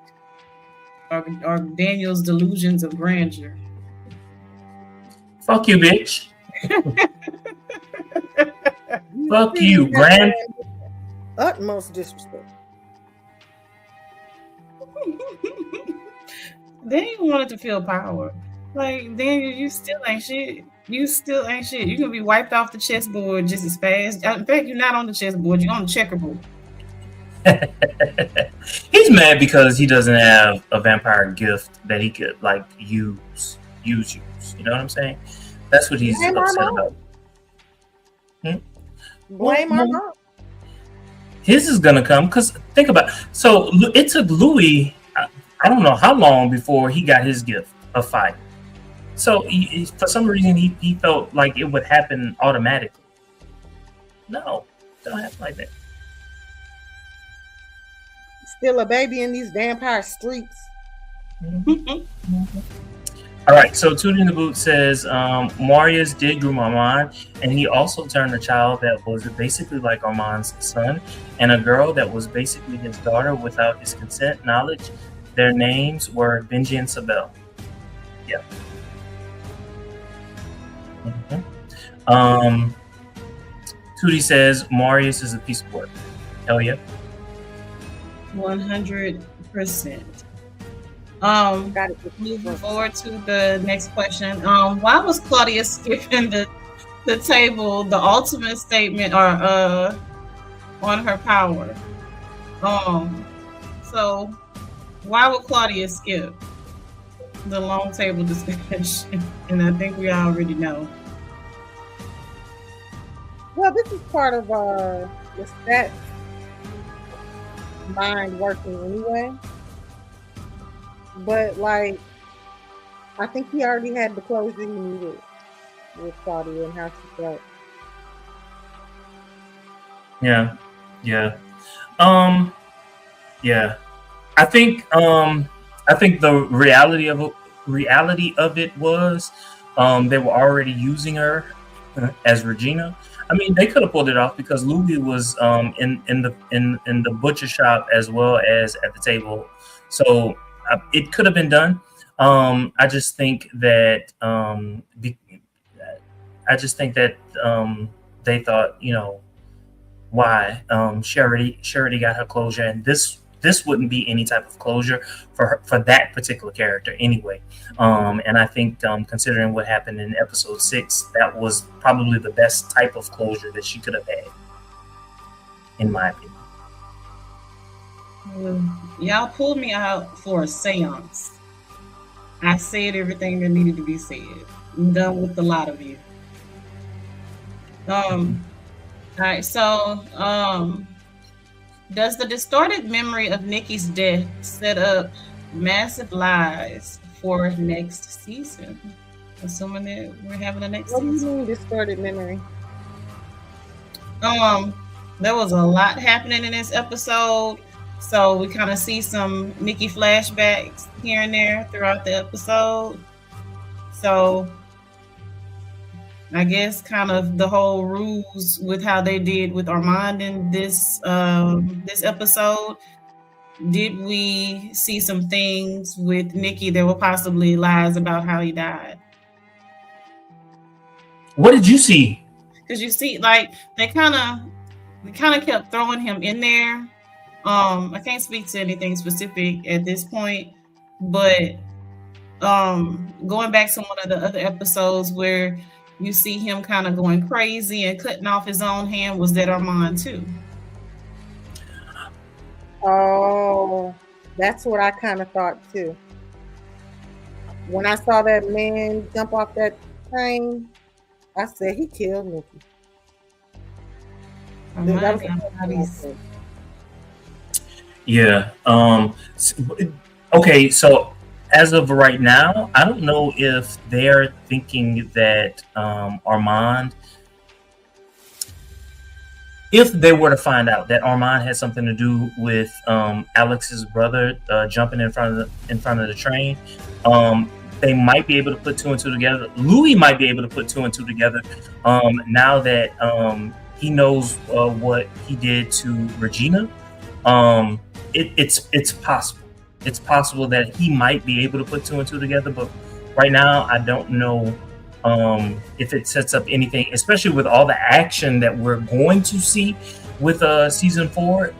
Or Daniel's delusions of grandeur? Fuck you, bitch. Fuck you, grand. Utmost disrespect. Daniel wanted to feel power. Like, Daniel, you still ain't shit. You can be wiped off the chessboard just as fast. In fact, you're not on the chessboard. You're on the checkerboard. He's mad because he doesn't have a vampire gift that he could like use. You know what I'm saying? That's what he's upset about. Blame our mom. His is gonna come because think about it. So it took Louis, I don't know how long before he got his gift of fight. So for some reason he felt like it would happen automatically. No, it don't happen like that. Still a baby in these vampire streets. All right, so Tootie in the Boot says Marius did groom Armand, and he also turned a child that was basically like Armand's son and a girl that was basically his daughter without his consent, knowledge. Their names were Benji and Sabelle. Yeah. Mm-hmm. Tootie says Marius is a piece of work. Hell yeah. 100%. Got it. Moving forward to the next question. Why was Claudia skipping the table, the ultimate statement or on her power? So why would Claudia skip the long table discussion? And I think we already know. Well, this is part of Lestat's mind working anyway. But like, I think he already had the closure he needed with Claudia and how she felt. Yeah. Yeah. I think the reality of it was they were already using her as Regina. I mean, they could have pulled it off because Louis was in the butcher shop as well as at the table, so it could have been done. I just think that they thought, why she already got her closure, and this wouldn't be any type of closure for that particular character anyway. And I think considering what happened in episode 6, that was probably the best type of closure that she could have had, in my opinion. Y'all pulled me out for a seance. I said everything that needed to be said. I'm done with a lot of you. All right, so does the distorted memory of Nikki's death set up massive lies for next season? Assuming that we're having a next season. What do you mean distorted memory? There was a lot happening in this episode, so we kind of see some Nikki flashbacks here and there throughout the episode. So I guess kind of the whole ruse with how they did with Armand in this episode. Did we see some things with Nikki that were possibly lies about how he died? What did you see? Because you see, like they kind of kept throwing him in there. I can't speak to anything specific at this point, but going back to one of the other episodes where you see him kind of going crazy and cutting off his own hand, was that Armand too? Oh, that's what I kind of thought too. When I saw that man jump off that train, I said he killed Nikki. Yeah. Okay, so as of right now, I don't know if they're thinking that Armand, if they were to find out that Armand had something to do with Alex's brother jumping in front of the train, they might be able to put 2 and 2 together. Louis might be able to put 2 and 2 together now that he knows what he did to Regina. It's possible. It's possible that he might be able to put 2 and 2 together, but right now I don't know if it sets up anything, especially with all the action that we're going to see with season 4.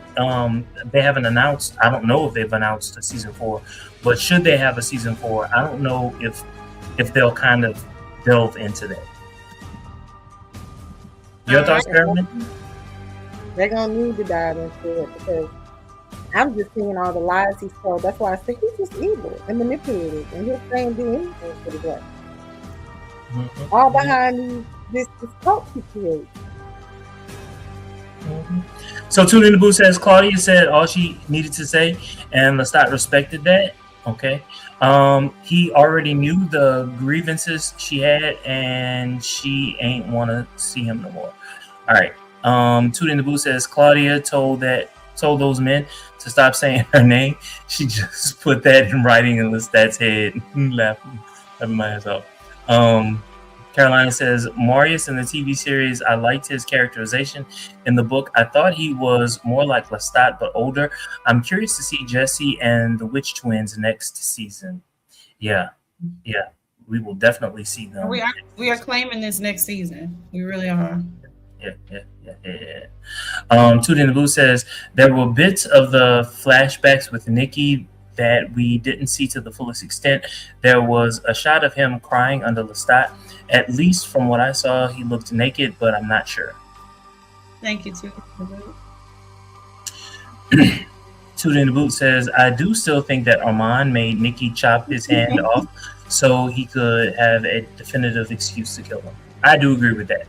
They haven't announced. I don't know if they've announced a season 4, but should they have a season 4, I don't know if they'll kind of delve into that. Your thoughts, Carolyn? They're gonna need to dive into it because I'm just seeing all the lies he's told. That's why I think he's just evil and manipulated, and he'll say and do anything for the black. Mm-hmm. All behind this cult he creates. Mm-hmm. So Tune in the Booth says Claudia said all she needed to say, and Lestat respected that. Okay. He already knew the grievances she had, and she ain't want to see him no more. All right. Tune in the Booth says Claudia told those men to stop saying her name. She just put that in writing in Lestat's head. laughing my ass off. Carolina says Marius in the TV series, I liked his characterization. In the book, I thought he was more like Lestat but older. I'm curious to see Jesse and the Witch Twins next season. Yeah, we will definitely see them. We are claiming this next season. We really are. Yeah. Tootie in the Blue says there were bits of the flashbacks with Nikki that we didn't see to the fullest extent. There was a shot of him crying under Lestat. At least from what I saw, he looked naked, but I'm not sure. Thank you, too. Toot in the Boot says, I do still think that Armand made Nikki chop his hand off so he could have a definitive excuse to kill him. I do agree with that.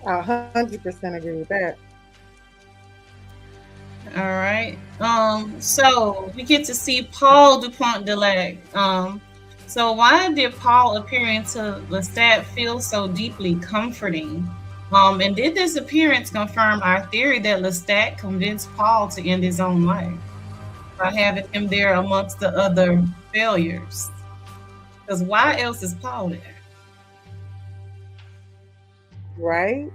100% agree with that. All right. So we get to see Paul du Pointe de Lac. So why did Paul appearing to Lestat feel so deeply comforting? And did this appearance confirm our theory that Lestat convinced Paul to end his own life by having him there amongst the other failures? Because why else is Paul there? Right?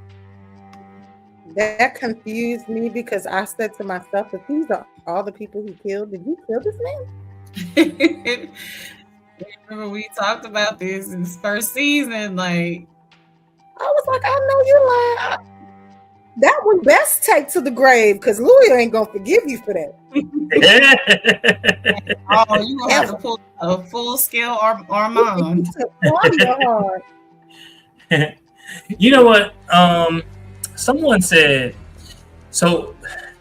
That confused me because I said to myself, if these are all the people he killed, did you kill this man? Remember we talked about this in this first season, like I was like, I know you lying. That one best take to the grave because Louis ain't gonna forgive you for that. Oh, you gonna have to pull a full scale Armand. You know what? Someone said so.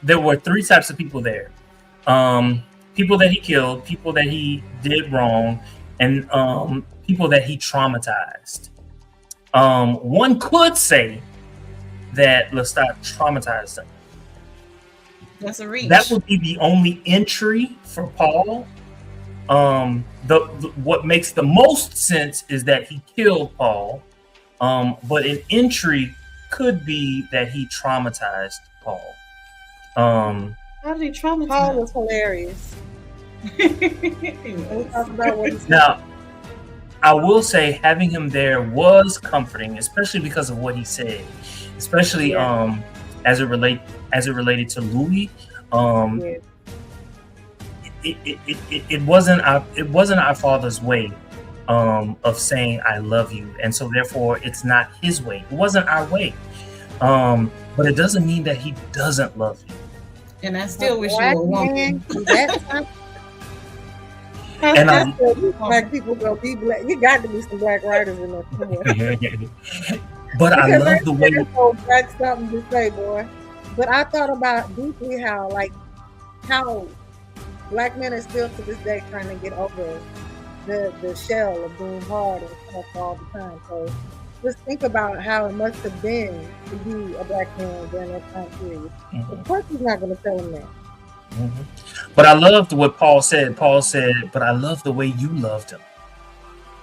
There were 3 types of people there: people that he killed, people that he did wrong, and people that he traumatized. One could say that Lestat traumatized him. That's a reach. That would be the only entry for Paul. What makes the most sense is that he killed Paul. But an entry could be that he traumatized Paul. How did he traumatize? Paul was hilarious. Now, I will say having him there was comforting, especially because of what he said, especially as it related to Louis. It wasn't our Father's way of saying I love you, and so therefore it's not his way. It wasn't our way, but it doesn't mean that he doesn't love you. And I still wish you were a woman. And black people gonna be black. You got to be some black writers in there somewhere. But I love the way that's something to say, boy. But I thought about deeply how black men are still to this day trying to get over the shell of being hard and tough all the time. So just think about how it must have been to be a black man during that time period. Of course, he's not going to tell him that. Mm-hmm. But I loved what Paul said. Paul said, but I love the way you loved him.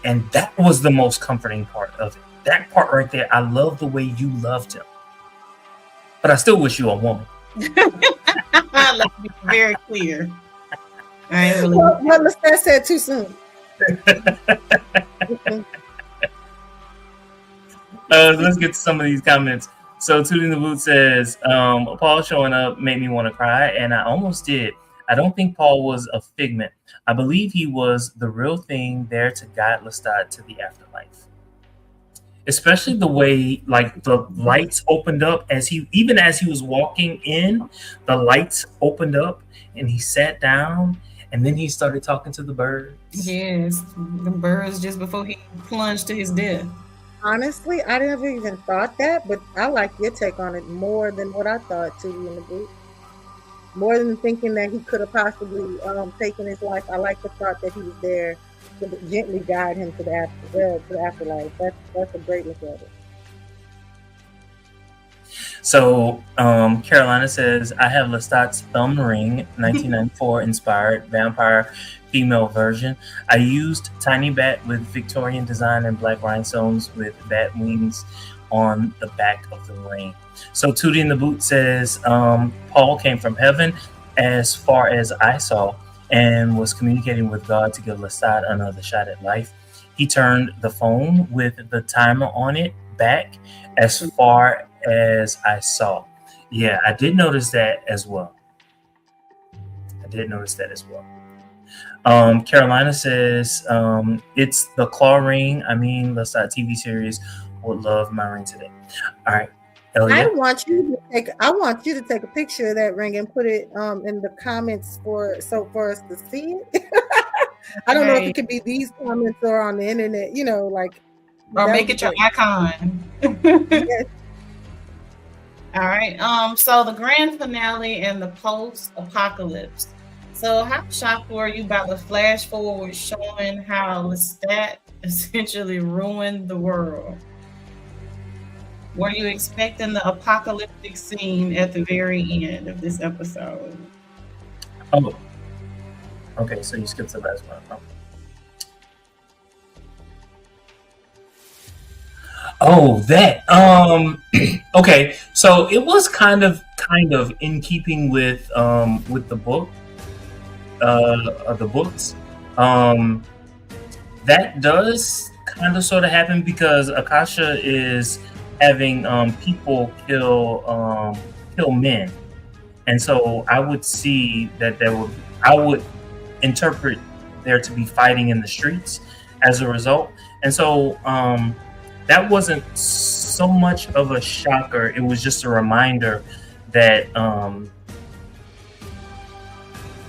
And that was the most comforting part of it. That part right there, I love the way you loved him. But I still wish you a woman. Let's be very clear. I ain't really what Lestat said too soon. Let's get to some of these comments. So Tootie in the Boot says, Paul showing up made me want to cry, and I almost did. I don't think Paul was a figment. I believe he was the real thing there to guide Lestat to the afterlife. Especially the way, like, the lights opened up as he was walking in, the lights opened up and he sat down and then he started talking to the birds. Yes, the birds just before he plunged to his death. Honestly, I never even thought that, but I like your take on it more than what I thought, Tootie in the Boot. More than thinking that he could have possibly taken his life, I like the thought that he was there to gently guide him to the afterlife. That's a great look at it. So Carolina says, I have Lestat's thumb ring, 1994 inspired vampire female version. I used tiny bat with Victorian design and black rhinestones with bat wings on the back of the ring. So Tootie in the Boot says, Paul came from heaven as far as I saw and was communicating with God to give Lestat another shot at life. He turned the phone with the timer on it back as far as I saw. Yeah, I did notice that as well. Carolina says, it's the claw ring. I mean, Lestat TV series would love my ring today. All right. Hell I yeah. want you to take a picture of that ring and put it in the comments for us to see it. I don't know if it could be these comments or on the internet, like or make it your icon. Yes. All right. So the grand finale and the post-apocalypse. So how shocked were you by the flash forward showing how Lestat essentially ruined the world? Were you expecting the apocalyptic scene at the very end of this episode? Oh. Okay, so you skipped the last one. Oh, that. Okay, so it was kind of in keeping with the book, the books. That does kind of sort of happen because Akasha is having people kill men, and so I would see that I would interpret there to be fighting in the streets as a result, and so that wasn't so much of a shocker. It was just a reminder that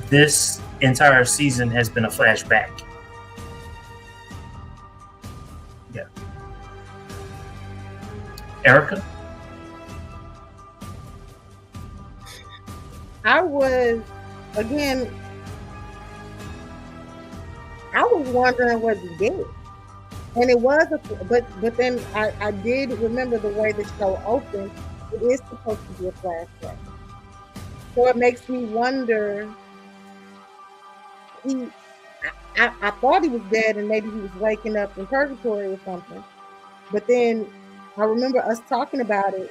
this entire season has been a flashback. Yeah. Erica? I was wondering what he did. And it was, but then I did remember the way the show opened. It is supposed to be a flashback, so it makes me wonder. I thought he was dead, and maybe he was waking up in purgatory or something. But then I remember us talking about it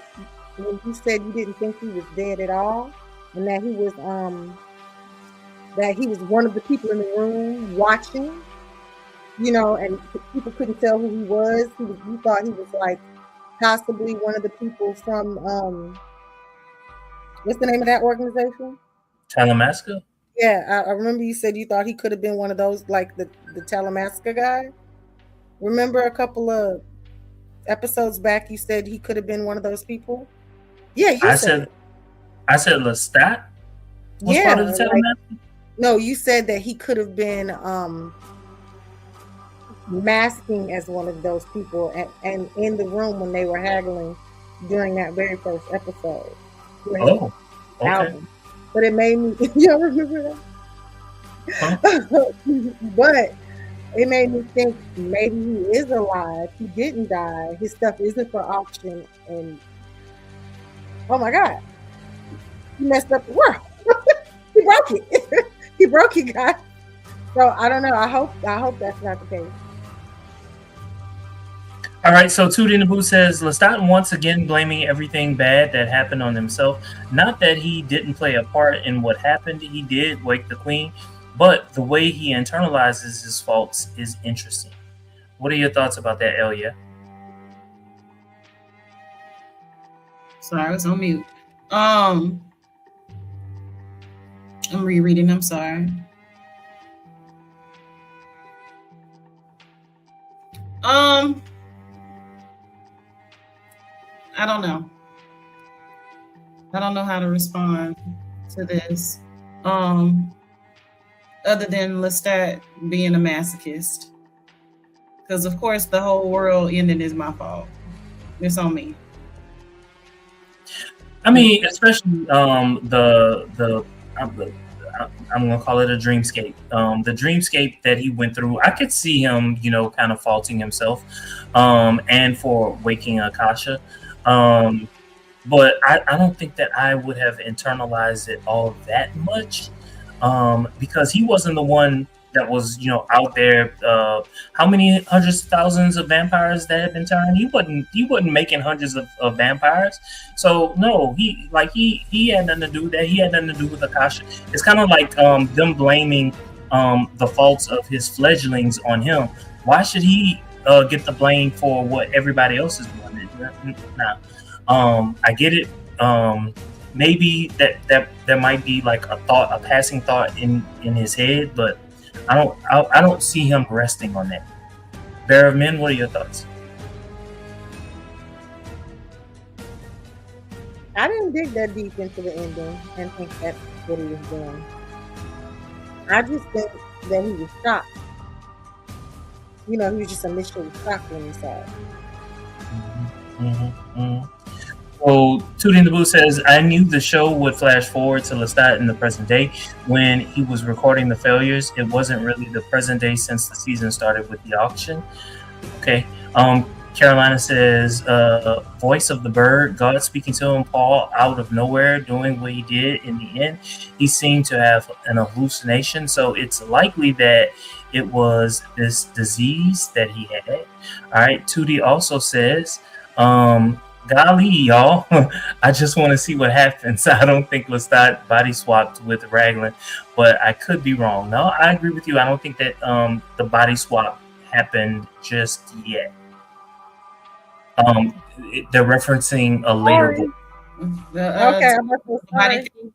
when you said you didn't think he was dead at all, and that he was one of the people in the room watching. And people couldn't tell who he was. You thought he was like possibly one of the people from what's the name of that organization? Talamasca? Yeah, I remember you said you thought he could have been one of those, like the Talamasca guy. Remember a couple of episodes back, you said he could have been one of those people. Yeah, I said Lestat was part of the Talamasca. No, you said that he could have been masking as one of those people and in the room when they were haggling during that very first episode. Oh, okay. Album. But it made me, y'all remember that? Huh? But it made me think maybe he is alive. He didn't die. His stuff isn't for auction. And oh my God, he messed up the world. He broke it. He broke it, guys. So I don't know. I hope that's not the case. All right, so Toot in the Booth says, Lestat once again blaming everything bad that happened on himself. Not that he didn't play a part in what happened. He did wake the queen, but the way he internalizes his faults is interesting. What are your thoughts about that, Elia? Sorry, I was on mute. I'm rereading. I'm sorry. I don't know. I don't know how to respond to this. Other than Lestat being a masochist. Because of course the whole world ending is my fault. It's on me. I mean, especially I'm gonna call it a dreamscape. The dreamscape that he went through, I could see him, kind of faulting himself, and for waking Akasha. But I don't think that I would have internalized it all that much, because he wasn't the one that was, out there. How many hundreds of thousands of vampires that had been turned? He wasn't making hundreds of vampires. So no, he had nothing to do with that. He had nothing to do with Akasha. It's kind of like them blaming the faults of his fledglings on him. Why should he get the blame for what everybody else is doing? Nah. I get it. Maybe that there might be like a passing thought in his head, but I don't see him resting on that. Bear of Men, what are your thoughts? I didn't dig that deep into the ending and think that's what he was doing. I just think that he was shocked. He was just initially shocked when he saw it. Well, Tootie in the Booth says, I knew the show would flash forward to Lestat in the present day when he was recording the failures. It wasn't really the present day since the season started with the auction. Okay. Carolina says, voice of the bird, God speaking to him, Paul out of nowhere doing what he did in the end. He seemed to have an hallucination, so it's likely that it was this disease that he had. All right. Tootie also says, golly, y'all, I just want to see what happens. I don't think Lestat body swapped with Raglan, but I could be wrong. No, I agree with you. I don't think that the body swap happened just yet. They're referencing a later book. Okay, body thief.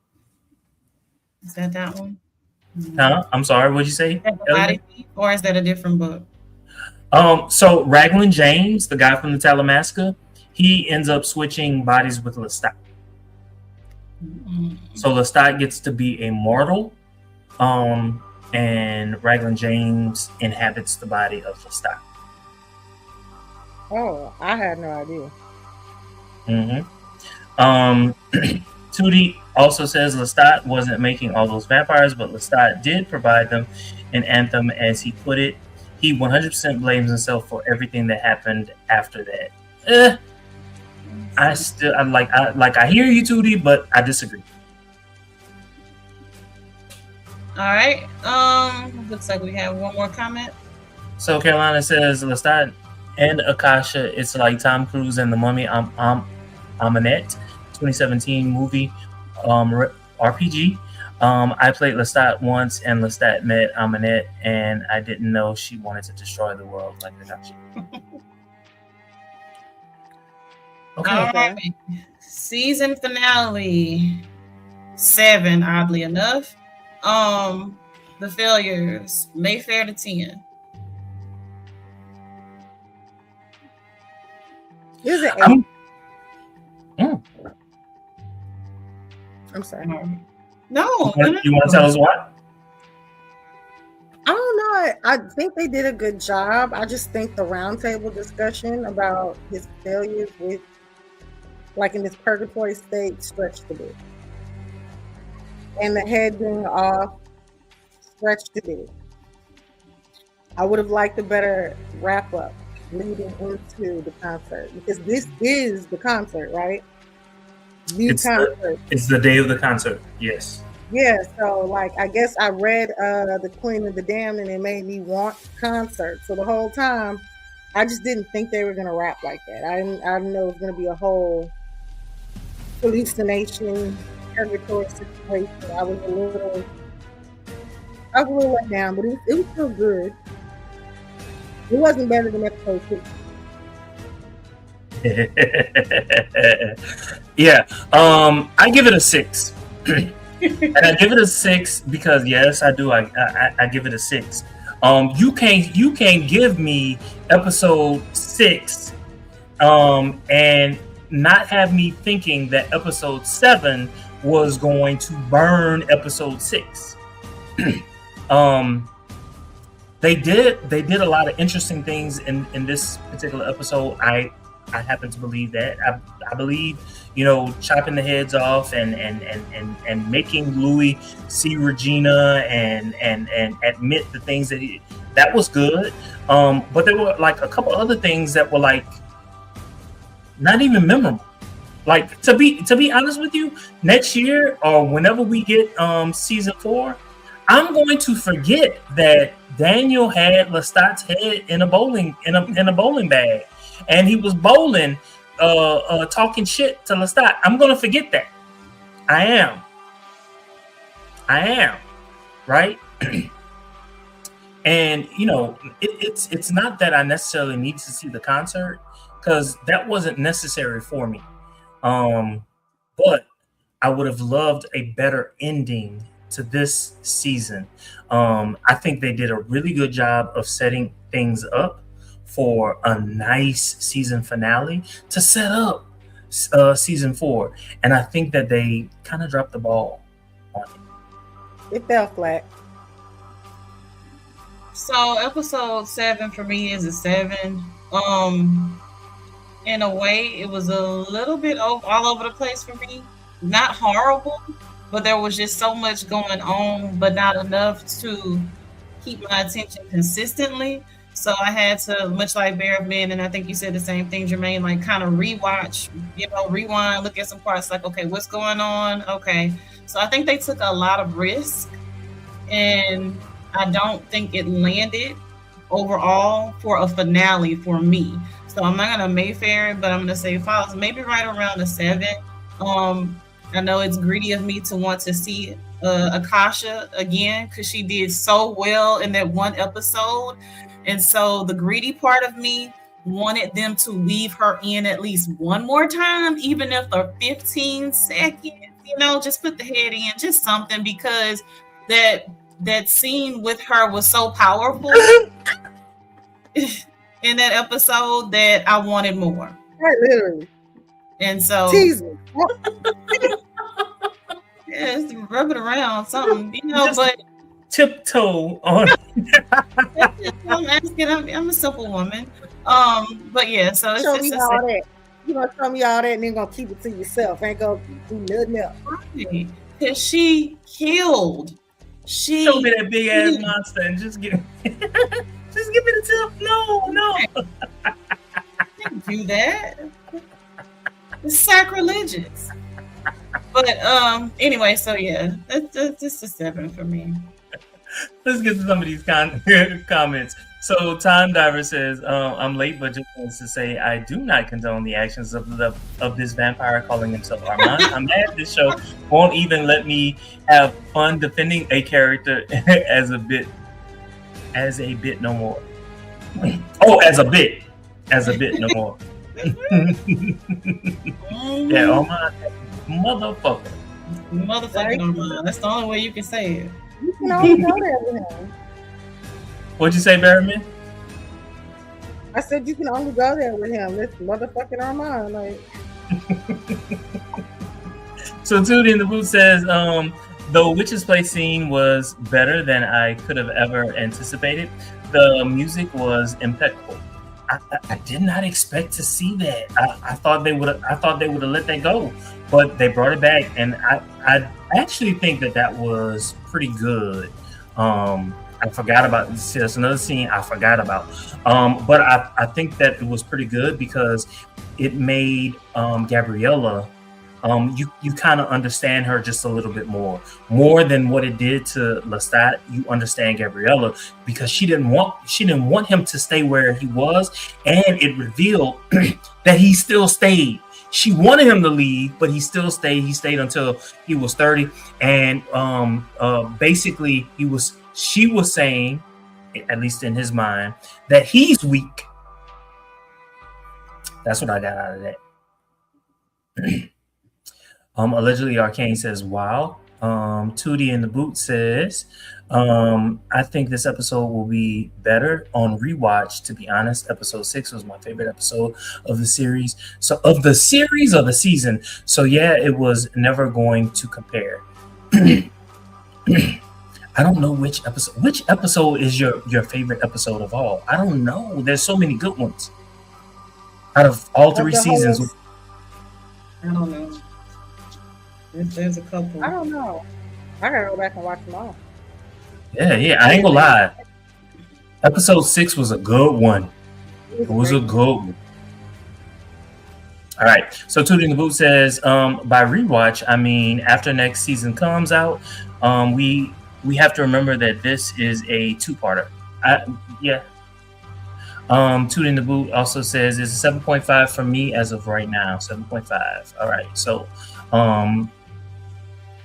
Is that one? Huh? I'm sorry, what'd you say? Body thief, or is that a different book? So Raglan James, the guy from the Talamasca, he ends up switching bodies with Lestat. So Lestat gets to be a mortal, and Raglan James inhabits the body of Lestat. Oh, I had no idea. Tootie also says Lestat wasn't making all those vampires, but Lestat did provide them an anthem, as he put it. He 100% blames himself for everything that happened after that. I hear you, Tootie, but I disagree. All right. Looks like we have one more comment. So Carolina says Lestat and Akasha, it's like Tom Cruise and the Mummy. Amanette 2017 movie RPG. I played Lestat once, and Lestat met Amanette, and I didn't know she wanted to destroy the world like Akasha. Okay. All right. Season finale 7, oddly enough. The failures, Mayfair to 10. Is it 8? I'm sorry. No. You want to tell us what? I don't know. I think they did a good job. I just think the roundtable discussion about his failures with, like, in this purgatory state, stretched a bit. And the head being off stretched a bit. I would have liked a better wrap up leading into the concert, because this is the concert, right? It's the day of the concert. Yes. Yeah, so like I guess I read The Queen of the Damned, and it made me want concert. So the whole time I just didn't think they were gonna rap like that. I didn't know it was gonna be a whole hallucination, purgatory situation. I was a little let down, but it was still good. It wasn't better than episode 6. Yeah. I give it a 6. And I give it a 6 because yes, I do. I give it a 6. You can't give me episode 6 and not have me thinking that episode 7 was going to burn episode 6. They did a lot of interesting things in this particular episode. I happen to believe that. I believe, chopping the heads off and making Louis see Regina and admit the things that was good. But there were like a couple other things that were like not even memorable. Like to be honest with you, next year or whenever we get season 4, I'm going to forget that Daniel had Lestat's head in a bowling bag, and he was bowling, talking shit to Lestat. I'm going to forget that. I am, right? And it's not that I necessarily need to see the concert, because that wasn't necessary for me. But I would have loved a better ending to this season. I think they did a really good job of setting things up for a nice season finale to set up season 4, and I think that they kind of dropped the ball on it. It fell flat. So episode 7 for me is a 7. In a way, it was a little bit all over the place for me. Not horrible, but there was just so much going on, but not enough to keep my attention consistently. So I had to, much like Bear of Men, and I think you said the same thing, Jermaine, like kind of rewatch, rewind, look at some parts, like, okay, what's going on? Okay. So I think they took a lot of risk, and I don't think it landed overall for a finale for me. So I'm not gonna Mayfair it, but I'm gonna say Falls, maybe right around a 7. I know it's greedy of me to want to see Akasha again because she did so well in that one episode, and so the greedy part of me wanted them to weave her in at least one more time, even if for 15 seconds. Just put the head in, just something, because that scene with her was so powerful in that episode that I wanted more. Right, literally. And so teasing. Yeah, just rub it around, something, Just but tiptoe on. I'm asking, I'm a simple woman. But yeah, so it's Show just me all that. You gonna show me all that and then gonna keep it to yourself. Ain't gonna do nothing else. Because she killed. Show me that big ass monster and just give me the tip. No. I can't do that. It's sacrilegious. But anyway, so yeah, that's just a 7 for me. Let's get to some of these comments. So Time Diver says, I'm late, but just wants to say I do not condone the actions of this vampire calling himself Armand. I'm mad this show won't even let me have fun defending a character as a bit no more. As a bit no more. Yeah, Armand, motherfucker. Motherfucking Armand. That's the only way you can say it. You can only go there with him. What'd you say, Barryman? I said you can only go there with him. This motherfucking Armand, like. So Tootie in the Boot says, the Witch's Place scene was better than I could have ever anticipated. The music was impeccable. I did not expect to see that. I thought they would have let that go, but they brought it back, and I actually think that was pretty good. I forgot about this. There's another scene I forgot about, but I think that it was pretty good because it made Gabriella. You kind of understand her just a little bit more than what it did to Lestat. You understand Gabriella because she didn't want him to stay where he was, and it revealed that he still stayed. She wanted him to leave, but he still stayed. He stayed until he was 30, and basically she was saying, at least in his mind, that he's weak. That's what I got out of that. Allegedly Arcane says, wow. Tootie in the Boot says, I think this episode will be better on rewatch. To be honest, episode 6 was my favorite episode of the series. So of the series or the season. So yeah, it was never going to compare. I don't know which episode. Which episode is your favorite episode of all? I don't know. There's so many good ones. Out of all 3 seasons. I don't know. There's a couple. I don't know. I gotta go back and watch them all. Yeah. I ain't gonna lie. Episode 6 was a good one. It was a good one. All right. So Tootie in the Boot says, by rewatch, I mean after next season comes out, we have to remember that this is a 2-parter. Yeah. Tootie in the Boot also says it's a 7.5 for me as of right now. 7.5. All right. So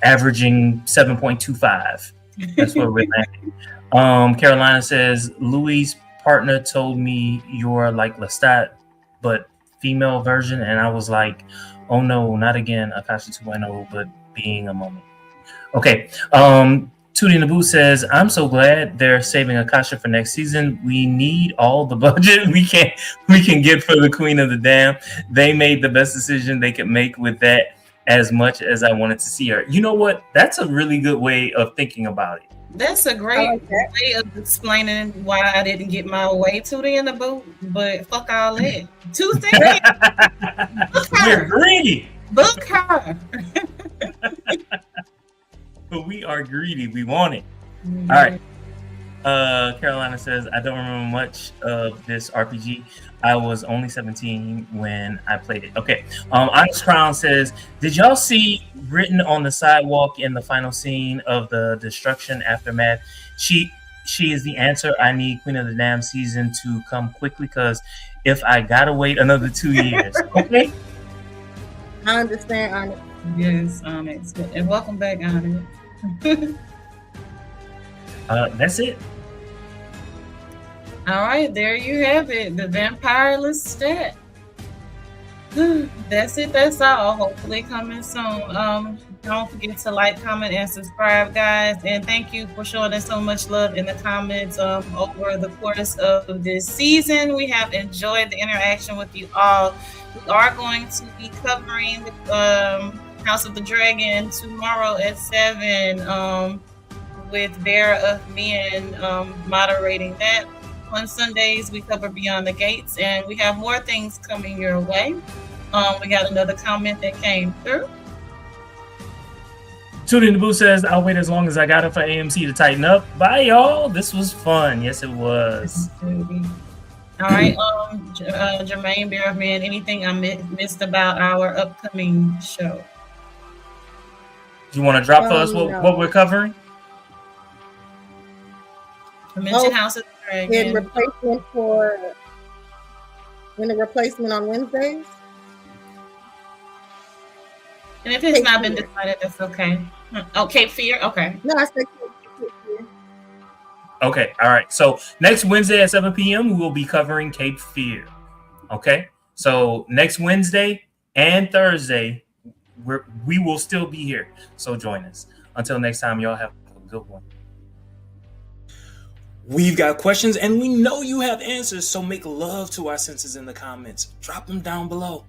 averaging 7.25. That's where we're landing. Carolina says, Louis' partner told me you're like Lestat, but female version. And I was like, oh no, not again. Akasha 2.0, but being a moment. Okay. Tootie in the Booth says, I'm so glad they're saving Akasha for next season. We need all the budget we can get for the Queen of the Dam. They made the best decision they could make with that, as much as I wanted to see her. You know what? That's a really good way of thinking about it. That's a great way of explaining why I didn't get my way, Tootie in the Booth. But fuck all that. Tuesday, we're greedy. Book her. But we are greedy. We want it. Mm-hmm. All right. Carolina says, I don't remember much of this RPG. I was only 17 when I played it. Okay. Honest Crown says, did y'all see written on the sidewalk in the final scene of the destruction aftermath? She is the answer. I need Queen of the Dam season to come quickly, because if I gotta wait another 2 years. Okay. I understand, Onyx. Yes, Onyx. And welcome back, Onyx. That's it. All right, there you have it. The Vampire Lestat. That's it. That's all. Hopefully coming soon. Don't forget to like, comment, and subscribe, guys. And thank you for showing us so much love in the comments over the course of this season. We have enjoyed the interaction with you all. We are going to be covering the House of the Dragon tomorrow at 7 with Bear of Men moderating that. On Sundays, we cover Beyond the Gates, and we have more things coming your way. We got another comment that came through. Tootie in the Booth says, I'll wait as long as I got it for AMC to tighten up. Bye, y'all. This was fun. Yes, it was. All right, Jermaine, Bear of Man, anything I missed about our upcoming show? Do you want to drop for us what we're covering? I mentioned House of the Dragon. In the replacement on Wednesdays. And if it's not been decided, that's okay. Oh, Cape Fear? Okay. No, I said Cape Fear. Okay, all right. So next Wednesday at 7 p.m., we will be covering Cape Fear. Okay? So next Wednesday and Thursday, we will still be here. So join us. Until next time, y'all have a good one. We've got questions, and we know you have answers, so make love to our senses in the comments. Drop them down below.